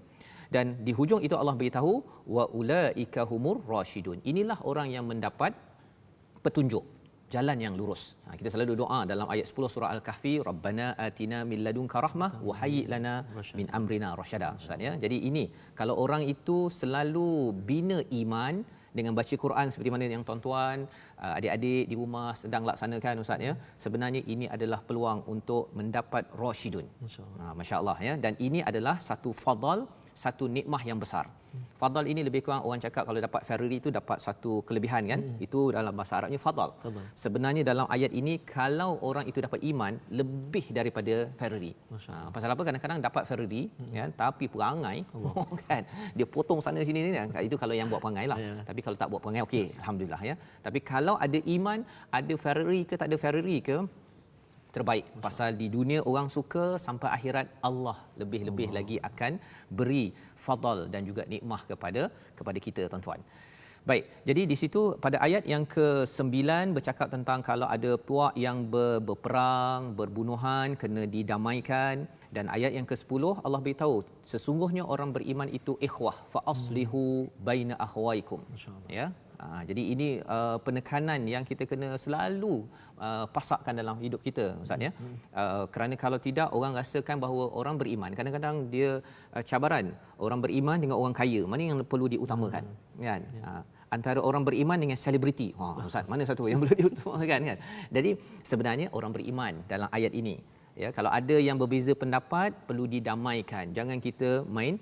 [SPEAKER 2] Dan di hujung itu Allah beritahu wa ulaika humur rasyidun. Inilah orang yang mendapat petunjuk, jalan yang lurus. Kita selalu doa dalam ayat 10 surah Al-Kahfi, Rabbana atina min ladunka rahmah wa hayyi lana min amrina rasyada. Ustaz ya. Jadi ini kalau orang itu selalu bina iman dengan baca Quran seperti mana yang tuan-tuan, adik-adik di rumah sedang laksanakan Ustaz ya. Sebenarnya ini adalah peluang untuk mendapat rasyidun. Masya-Allah ya. Dan ini adalah satu fadal, satu nikmah yang besar. Fadal ini lebih kurang orang cakap kalau dapat Ferrari itu dapat satu kelebihan kan. Itu dalam bahasa Arabnya fadal. Sebenarnya dalam ayat ini kalau orang itu dapat iman lebih daripada Ferrari. Pasal apa? Kadang-kadang dapat Ferrari ya, tapi perangai kan dia potong sana sini ni kan. Itu kalau yang buat perangai lah. Tapi kalau tak buat perangai okey, alhamdulillah ya. Tapi kalau ada iman, ada Ferrari ke tak ada Ferrari ke, terbaik. Pasal di dunia orang suka, sampai akhirat Allah lebih-lebih lagi akan beri fadal dan juga nikmah kepada kita tuan-tuan. Baik, jadi di situ pada ayat yang ke-9 bercakap tentang kalau ada puak yang berperang, berbunuhan, kena didamaikan. Dan ayat yang ke-10 Allah beritahu sesungguhnya orang beriman itu ikhwah fa aslihu baina akhwaikum. Ya. Jadi ini penekanan yang kita kena selalu pasakkan dalam hidup kita Ustaz ya. Kerana kalau tidak orang rasakan bahawa orang beriman, kadang-kadang dia cabaran orang beriman dengan orang kaya, mana yang perlu diutamakan kan? Antara orang beriman dengan selebriti. Ustaz, mana satu yang perlu diutamakan kan? Jadi sebenarnya orang beriman dalam ayat ini ya, kalau ada yang berbeza pendapat perlu didamaikan. Jangan kita main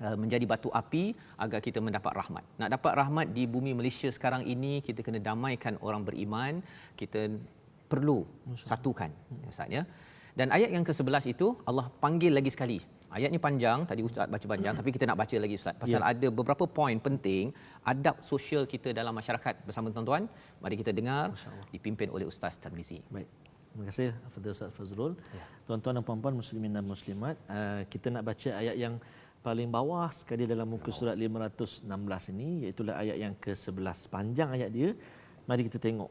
[SPEAKER 2] menjadi batu api agar kita mendapat rahmat. Nak dapat rahmat di bumi Malaysia sekarang ini, kita kena damaikan orang beriman, kita perlu satukan Ustaz ya. Dan ayat yang ke-11 itu Allah panggil lagi sekali. Ayat ni panjang, tadi Ustaz baca panjang, tapi kita nak baca lagi Ustaz pasal ada beberapa poin penting adab sosial kita dalam masyarakat bersama tuan-tuan. Mari kita dengar, dipimpin oleh Ustaz Tarmizi.
[SPEAKER 1] Baik. Terima kasih kepada Ustaz Fazrul. Tuan-tuan dan puan-puan muslimin dan muslimat, kita nak baca ayat yang paling bawah sekali dalam muka surat 516 ini, iaitu ayat yang ke-11. Panjang ayat dia. Mari kita tengok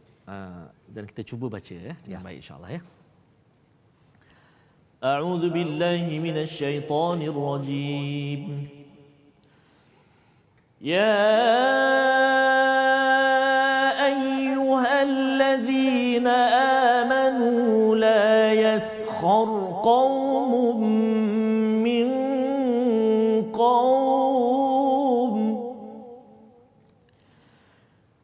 [SPEAKER 1] dan kita cuba baca dengan baik insya-Allah ya. A'udzu billahi minasy syaithanir rajim. Ya ayyuhalladzina amanu la yaskhar qaumun min قوم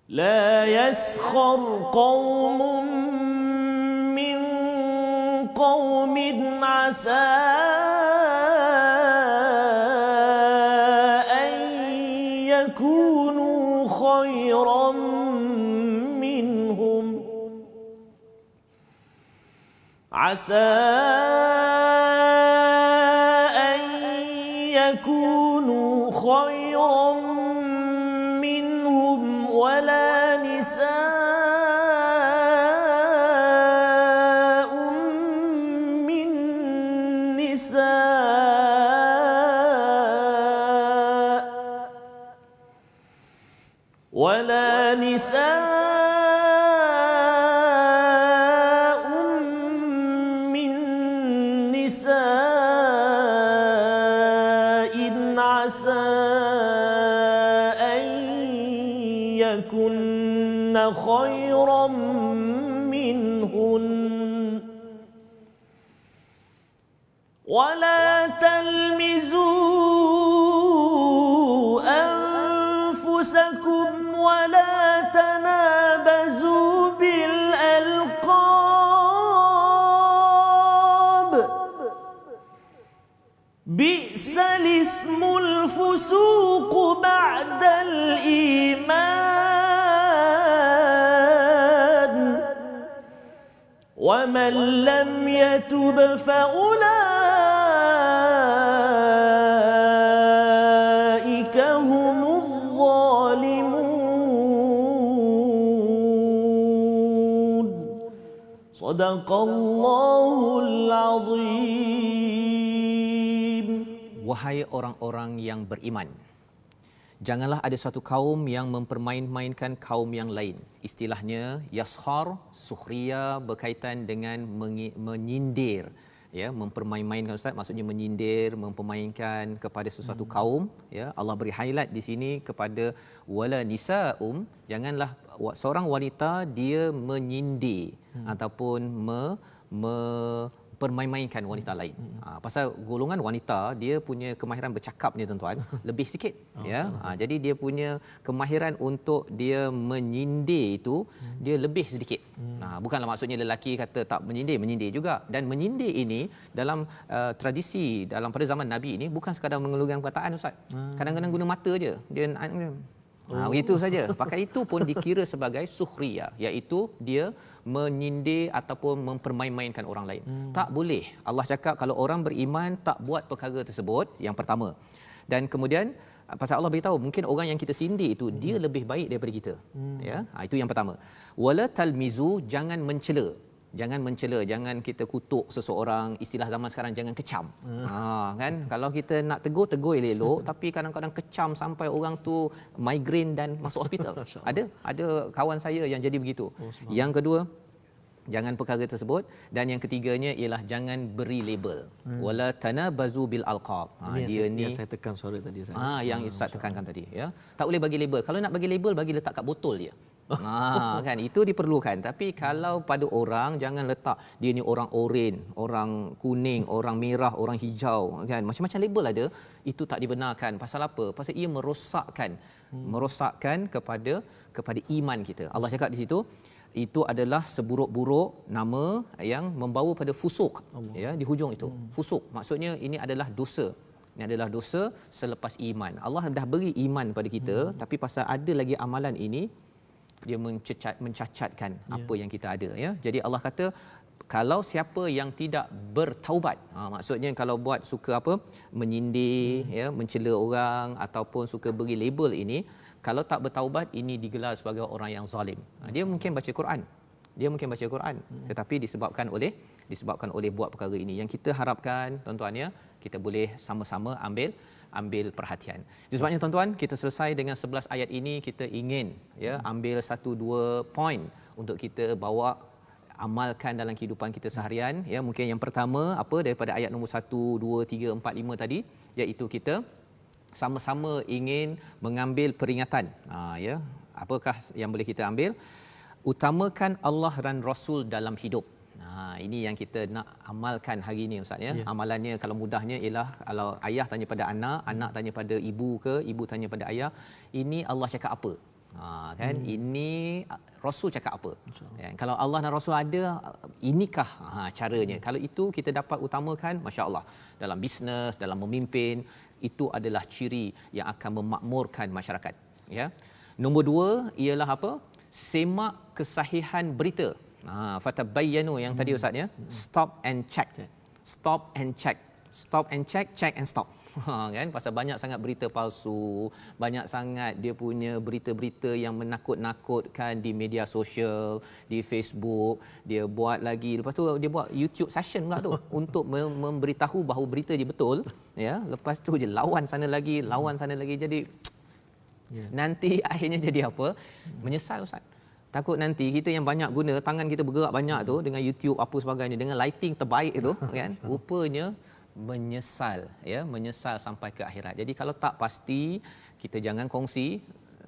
[SPEAKER 1] لا يسخر قوم من قوم عسى أن يكونوا خيرا منهم عسى يكونوا خيرا منهم ولا نساء من نساء ولا نساء عسى أن يكن خيرا منهن ولا تلمزوا أنفسكم ولا تنابزوا بالألقاب بئس الاسم الفسوق بعد الإيمان ومن لم يتب فأولئك هم الظالمون صدق الله العظيم.
[SPEAKER 2] Wahai orang-orang yang beriman, janganlah ada satu kaum yang mempermain-mainkan kaum yang lain. Istilahnya yashar, sukhriya berkaitan dengan menyindir, ya, mempermain-mainkan, ustaz, maksudnya menyindir, mempermainkan kepada sesuatu kaum, ya. Allah beri highlight di sini kepada wala nisaum, janganlah seorang wanita dia menyindir ataupun permain-mainkan wanita lain. Pasal golongan wanita dia punya kemahiran bercakap ni tuan-tuan lebih sikit, ya. Jadi dia punya kemahiran untuk dia menyindir itu dia lebih sedikit. Bukanlah maksudnya lelaki kata tak menyindir juga. Dan menyindir ini dalam tradisi dalam pada zaman Nabi ini bukan sekadar mengeluarkan perkataan, ustaz. Kadang-kadang guna mata je. Dia begitu saja. Pakai itu pun dikira sebagai sukhriya, iaitu dia menyindir ataupun mempermain-mainkan orang lain. Tak boleh. Allah cakap kalau orang beriman tak buat perkara tersebut, yang pertama. Dan kemudian pasal Allah beritahu mungkin orang yang kita sindir itu dia lebih baik daripada kita. Ya, itu yang pertama. Wala talmizu, jangan mencela. Jangan mencela, jangan kita kutuk seseorang, istilah zaman sekarang jangan kecam. Kan kalau kita nak tegur elok-elok tapi kadang-kadang kecam sampai orang tu migraine dan masuk hospital. Ada kawan saya yang jadi begitu. Yang kedua, jangan perkara tersebut, dan yang ketiganya ialah jangan beri label. Wala tanabazu bil alqab. Dia ni
[SPEAKER 1] yang saya tekan suara tadi saya.
[SPEAKER 2] Yang Ustaz tekankan tadi, ya. Tak boleh bagi label. Kalau nak bagi label, bagi letak kat botol je. Kan itu diperlukan. Tapi kalau pada orang jangan letak dia ni orang oren, orang kuning, orang merah, orang hijau, kan macam-macam label ada. Itu tak dibenarkan. Pasal apa? Pasal ia merosakkan kepada iman kita. Allah cakap di situ itu adalah seburuk-buruk nama yang membawa pada fusuk, ya, di hujung itu. Fusuk maksudnya ini adalah dosa. Ini adalah dosa selepas iman. Allah dah beri iman pada kita, tapi pasal ada lagi amalan ini dia mencacatkan apa yang kita ada, ya. Jadi Allah kata kalau siapa yang tidak bertaubat, maksudnya kalau buat suka menyindir, ya, mencela orang ataupun suka beri label ini, kalau tak bertaubat ini digelar sebagai orang yang zalim. Dia mungkin baca Quran, tetapi disebabkan oleh buat perkara ini. Yang kita harapkan tuan-tuan, ya, kita boleh sama-sama ambil perhatian. Jadi sebabnya tuan-tuan, kita selesai dengan 11 ayat ini, kita ingin, ya, ambil 1-2 poin untuk kita bawa amalkan dalam kehidupan kita seharian, ya. Mungkin yang pertama daripada ayat nombor 1, 2, 3, 4, 5 tadi, iaitu kita sama-sama ingin mengambil peringatan. Ya, apakah yang boleh kita ambil? Utamakan Allah dan Rasul dalam hidup. Ini yang kita nak amalkan hari ini, ustaz, ya. Amalannya kalau mudahnya ialah kalau ayah tanya pada anak, anak tanya pada ibu ke, ibu tanya pada ayah, ini Allah cakap apa? Kan ini Rasul cakap apa? Kan? Kalau Allah dan Rasul ada, inikah caranya? Kalau itu kita dapat utamakan, masya-Allah, dalam bisnes, dalam memimpin, itu adalah ciri yang akan memakmurkan masyarakat, ya. Nombor 2 ialah semak kesahihan berita. Fatabayyanu yang tadi, ustaz, ya. Stop and check. Check and stop. Kan pasal banyak sangat berita palsu, banyak sangat dia punya berita-berita yang menakut-nakutkan di media sosial, di Facebook, dia buat lagi, lepas tu dia buat YouTube session pula tu untuk memberitahu bahawa berita dia betul, ya. Lepas tu je lawan sana lagi, jadi nanti akhirnya jadi apa? Menyesal, ustaz. Takut nanti kita yang banyak guna, tangan kita bergerak banyak tu dengan YouTube apa sebagainya, dengan lighting terbaik itu, kan, rupanya menyesal, ya, menyesal sampai ke akhirat. Jadi kalau tak pasti, kita jangan kongsi,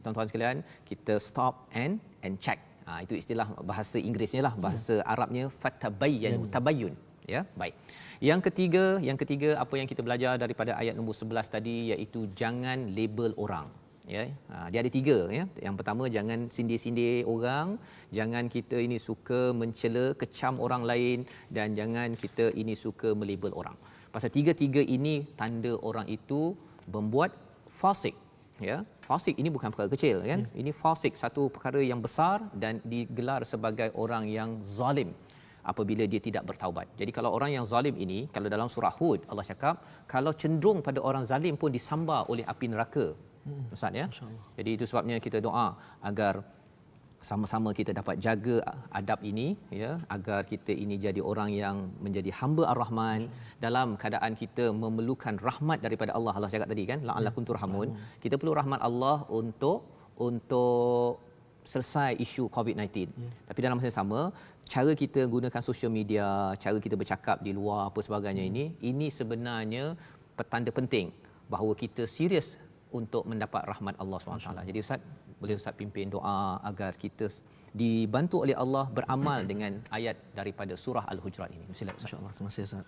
[SPEAKER 2] tuan-tuan sekalian, kita stop and check. Itu istilah bahasa Inggerisnya lah, bahasa Arabnya fatabayyanu, tabayyun, ya. Baik. Yang ketiga apa yang kita belajar daripada ayat nombor 11 tadi, iaitu jangan label orang, ya. Dia ada 3, ya. Yang pertama, jangan sindir-sindir orang, jangan kita ini suka mencela, kecam orang lain, dan jangan kita ini suka melabel orang. Pasal 3 ini tanda orang itu membuat fasik, ya. Fasik ini bukan perkara kecil, kan? Ini fasik, satu perkara yang besar dan digelar sebagai orang yang zalim apabila dia tidak bertaubat. Jadi kalau orang yang zalim ini, kalau dalam surah Hud Allah cakap, kalau cenderung pada orang zalim pun disambar oleh api neraka. Ustaz, ya. Jadi itu sebabnya kita doa agar sama-sama kita dapat jaga adab ini, ya, agar kita ini jadi orang yang menjadi hamba Ar-Rahman dalam keadaan kita memerlukan rahmat daripada Allah. Allah cakap tadi, kan, la'allakum turhamun. Kita perlu rahmat Allah untuk selesai isu COVID-19. Tapi dalam masa yang sama, cara kita gunakan social media, cara kita bercakap di luar apa sebagainya, ini sebenarnya petanda penting bahawa kita serius untuk mendapat rahmat Allah SWT. Jadi Ustaz, boleh Ustaz pimpin doa agar kita dibantu oleh Allah beramal dengan ayat daripada surah Al-Hujurat ini. Silakan Ustaz.
[SPEAKER 1] InsyaAllah. Terima kasih Ustaz.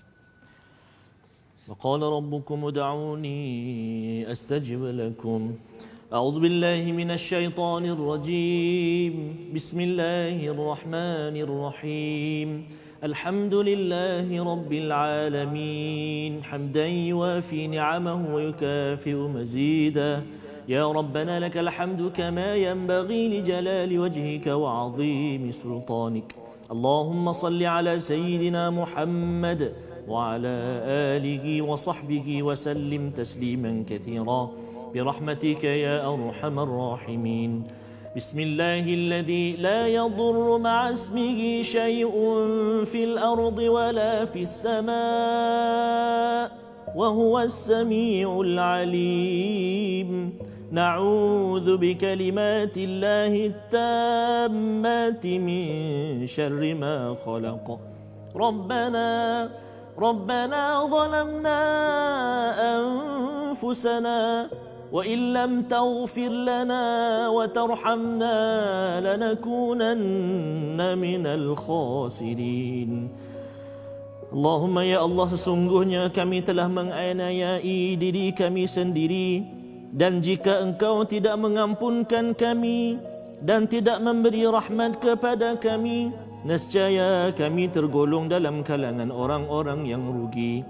[SPEAKER 1] وقال ربكم ادعوني أستجب لكم أعوذ بالله من الشيطان الرجيم بسم الله الرحمن الرحيم الحمد لله رب العالمين حمدا يوافي نعمه ويكافئ مزيده يا ربنا لك الحمد كما ينبغي لجلال وجهك وعظيم سلطانك اللهم صل على سيدنا محمد وعلى آله وصحبه وسلم تسليما كثيرا برحمتك يا أرحم الراحمين بسم الله الذي لا يضر مع اسمه شيء في الأرض ولا في السماء وهو السميع العليم نعوذ بكلمات الله التامات من شر ما خلق ربنا ظلمنا أنفسنا وإن لم تغفر لنا وترحمنا لنكونن من الخاسرين Allahumma ya Allah, sesungguhnya kami telah menganiayai diri kami sendiri, dan jika Engkau tidak mengampunkan kami dan tidak memberi rahmat kepada kami, nescaya kami tergolong dalam kalangan orang-orang yang rugi.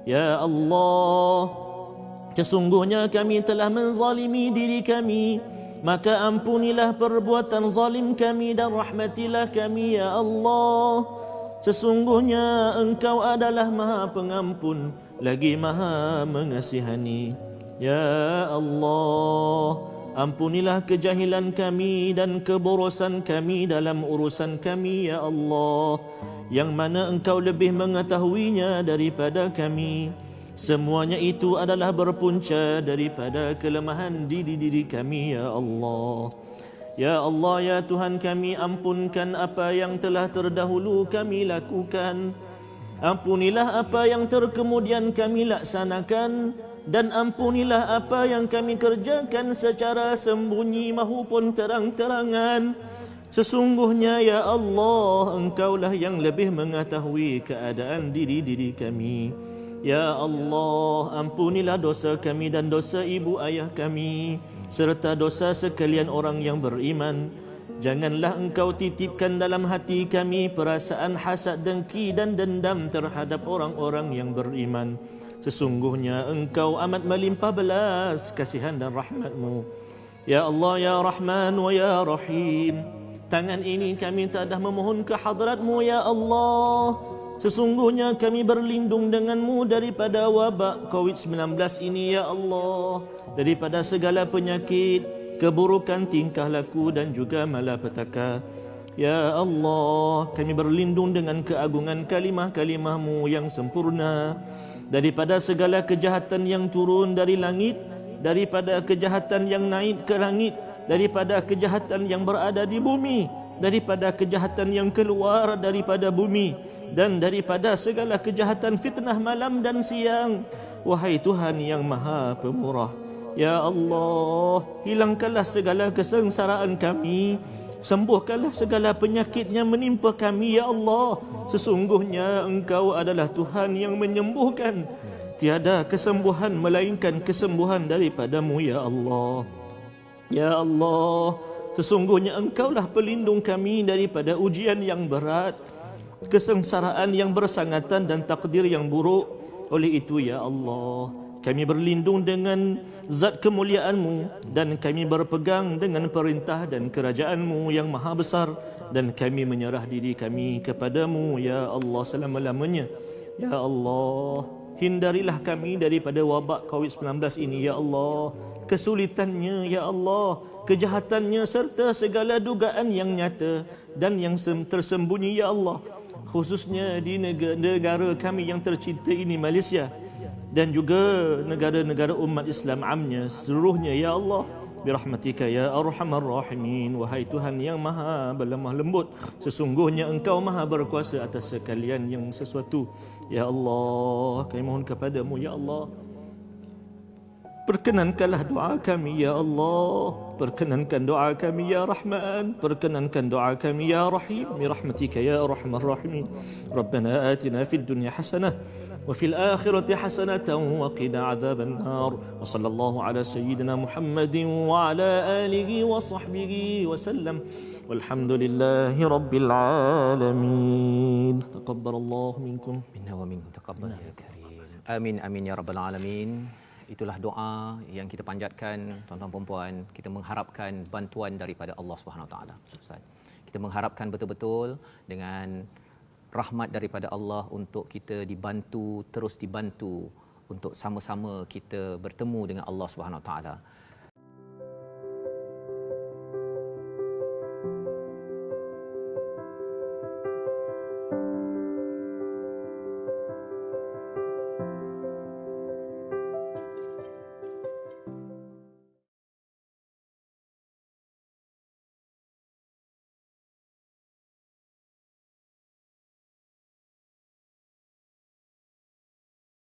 [SPEAKER 1] Ya Allah, sesungguhnya kami telah menzalimi diri kami, maka ampunilah perbuatan zalim kami dan rahmatilah kami ya Allah. Sesungguhnya Engkau adalah Maha Pengampun lagi Maha Mengasihani. Ya Allah, ampunilah kejahilan kami dan keborosan kami dalam urusan kami ya Allah, yang mana Engkau lebih mengetahuinya daripada kami. Semuanya itu adalah berpunca daripada kelemahan diri kami ya Allah. Ya Allah, ya Tuhan kami, ampunkan apa yang telah terdahulu kami lakukan. Ampunilah apa yang terkemudian kami laksanakan, dan ampunilah apa yang kami kerjakan secara sembunyi maupun terang-terangan. Sesungguhnya ya Allah, Engkaulah yang lebih mengetahui keadaan diri kami. Ya Allah, ampunilah dosa kami dan dosa ibu ayah kami, serta dosa sekalian orang yang beriman. Janganlah Engkau titipkan dalam hati kami perasaan hasad, dengki dan dendam terhadap orang-orang yang beriman. Sesungguhnya Engkau amat melimpah belas kasihan dan rahmat-Mu. Ya Allah, ya Rahman wa ya Rahim, tangan ini kami tadah memohon ke hadrat-Mu ya Allah. Sesungguhnya kami berlindung dengan-Mu daripada wabak COVID-19 ini ya Allah, daripada segala penyakit, keburukan tingkah laku dan juga malapetaka. Ya Allah, kami berlindung dengan keagungan kalimah-kalimah-Mu yang sempurna daripada segala kejahatan yang turun dari langit, daripada kejahatan yang naik ke langit, daripada kejahatan yang berada di bumi, daripada kejahatan yang keluar daripada bumi dan daripada segala kejahatan fitnah malam dan siang. Wahai Tuhan yang Maha Pemurah, ya Allah, hilangkanlah segala kesengsaraan kami, sembuhkanlah segala penyakit yang menimpa kami, ya Allah. Sesungguhnya Engkau adalah Tuhan yang menyembuhkan. Tiada kesembuhan melainkan kesembuhan daripada-Mu, ya Allah. Ya Allah, sesungguhnya Engkaulah pelindung kami daripada ujian yang berat, kesengsaraan yang bersangatan dan takdir yang buruk. Oleh itu, ya Allah, kami berlindung dengan zat kemuliaan-Mu dan kami berpegang dengan perintah dan kerajaan-Mu yang maha besar, dan kami menyerah diri kami kepada-Mu, ya Allah, selama-lamanya. Ya Allah, hindarilah kami daripada wabak COVID-19 ini, ya Allah. Kesulitannya, ya Allah, kejahatannya serta segala dugaan yang nyata dan yang tersembunyi, ya Allah. Khususnya di negara kami yang tercinta ini, Malaysia, dan juga negara-negara umat Islam amnya seluruhnya, ya Allah. Birahmatika ya arhamar rahimin. Wahai Tuhan yang maha berlemah lembut, sesungguhnya Engkau maha berkuasa atas sekalian yang sesuatu. Ya Allah, kami mohon kepadamu, ya Allah, perkenankanlah doa kami, ya Allah. Perkenankan doa kami, ya Rahman. Perkenankan doa kami, ya Rahim. Birahmatika ya arhamar rahimin. Rabbana atina fid dunya hasanah wa fil akhirati hasanatan wa qina adzaban nar. Wa sallallahu ala sayyidina Muhammadin wa ala alihi wa sahbihi wa sallam. Walhamdulillahi rabbil alamin. Taqabbalallahu minkum.
[SPEAKER 2] Minna wa minkum taqabbal ya karim. Amin amin ya rabbal alamin. Itulah doa yang kita panjatkan, tuan-tuan dan puan. Kita mengharapkan bantuan daripada Allah Subhanahu Wa Taala. Ustaz, kita mengharapkan betul-betul dengan rahmat daripada Allah untuk kita dibantu, terus dibantu untuk sama-sama kita bertemu dengan Allah Subhanahu Wa Taala.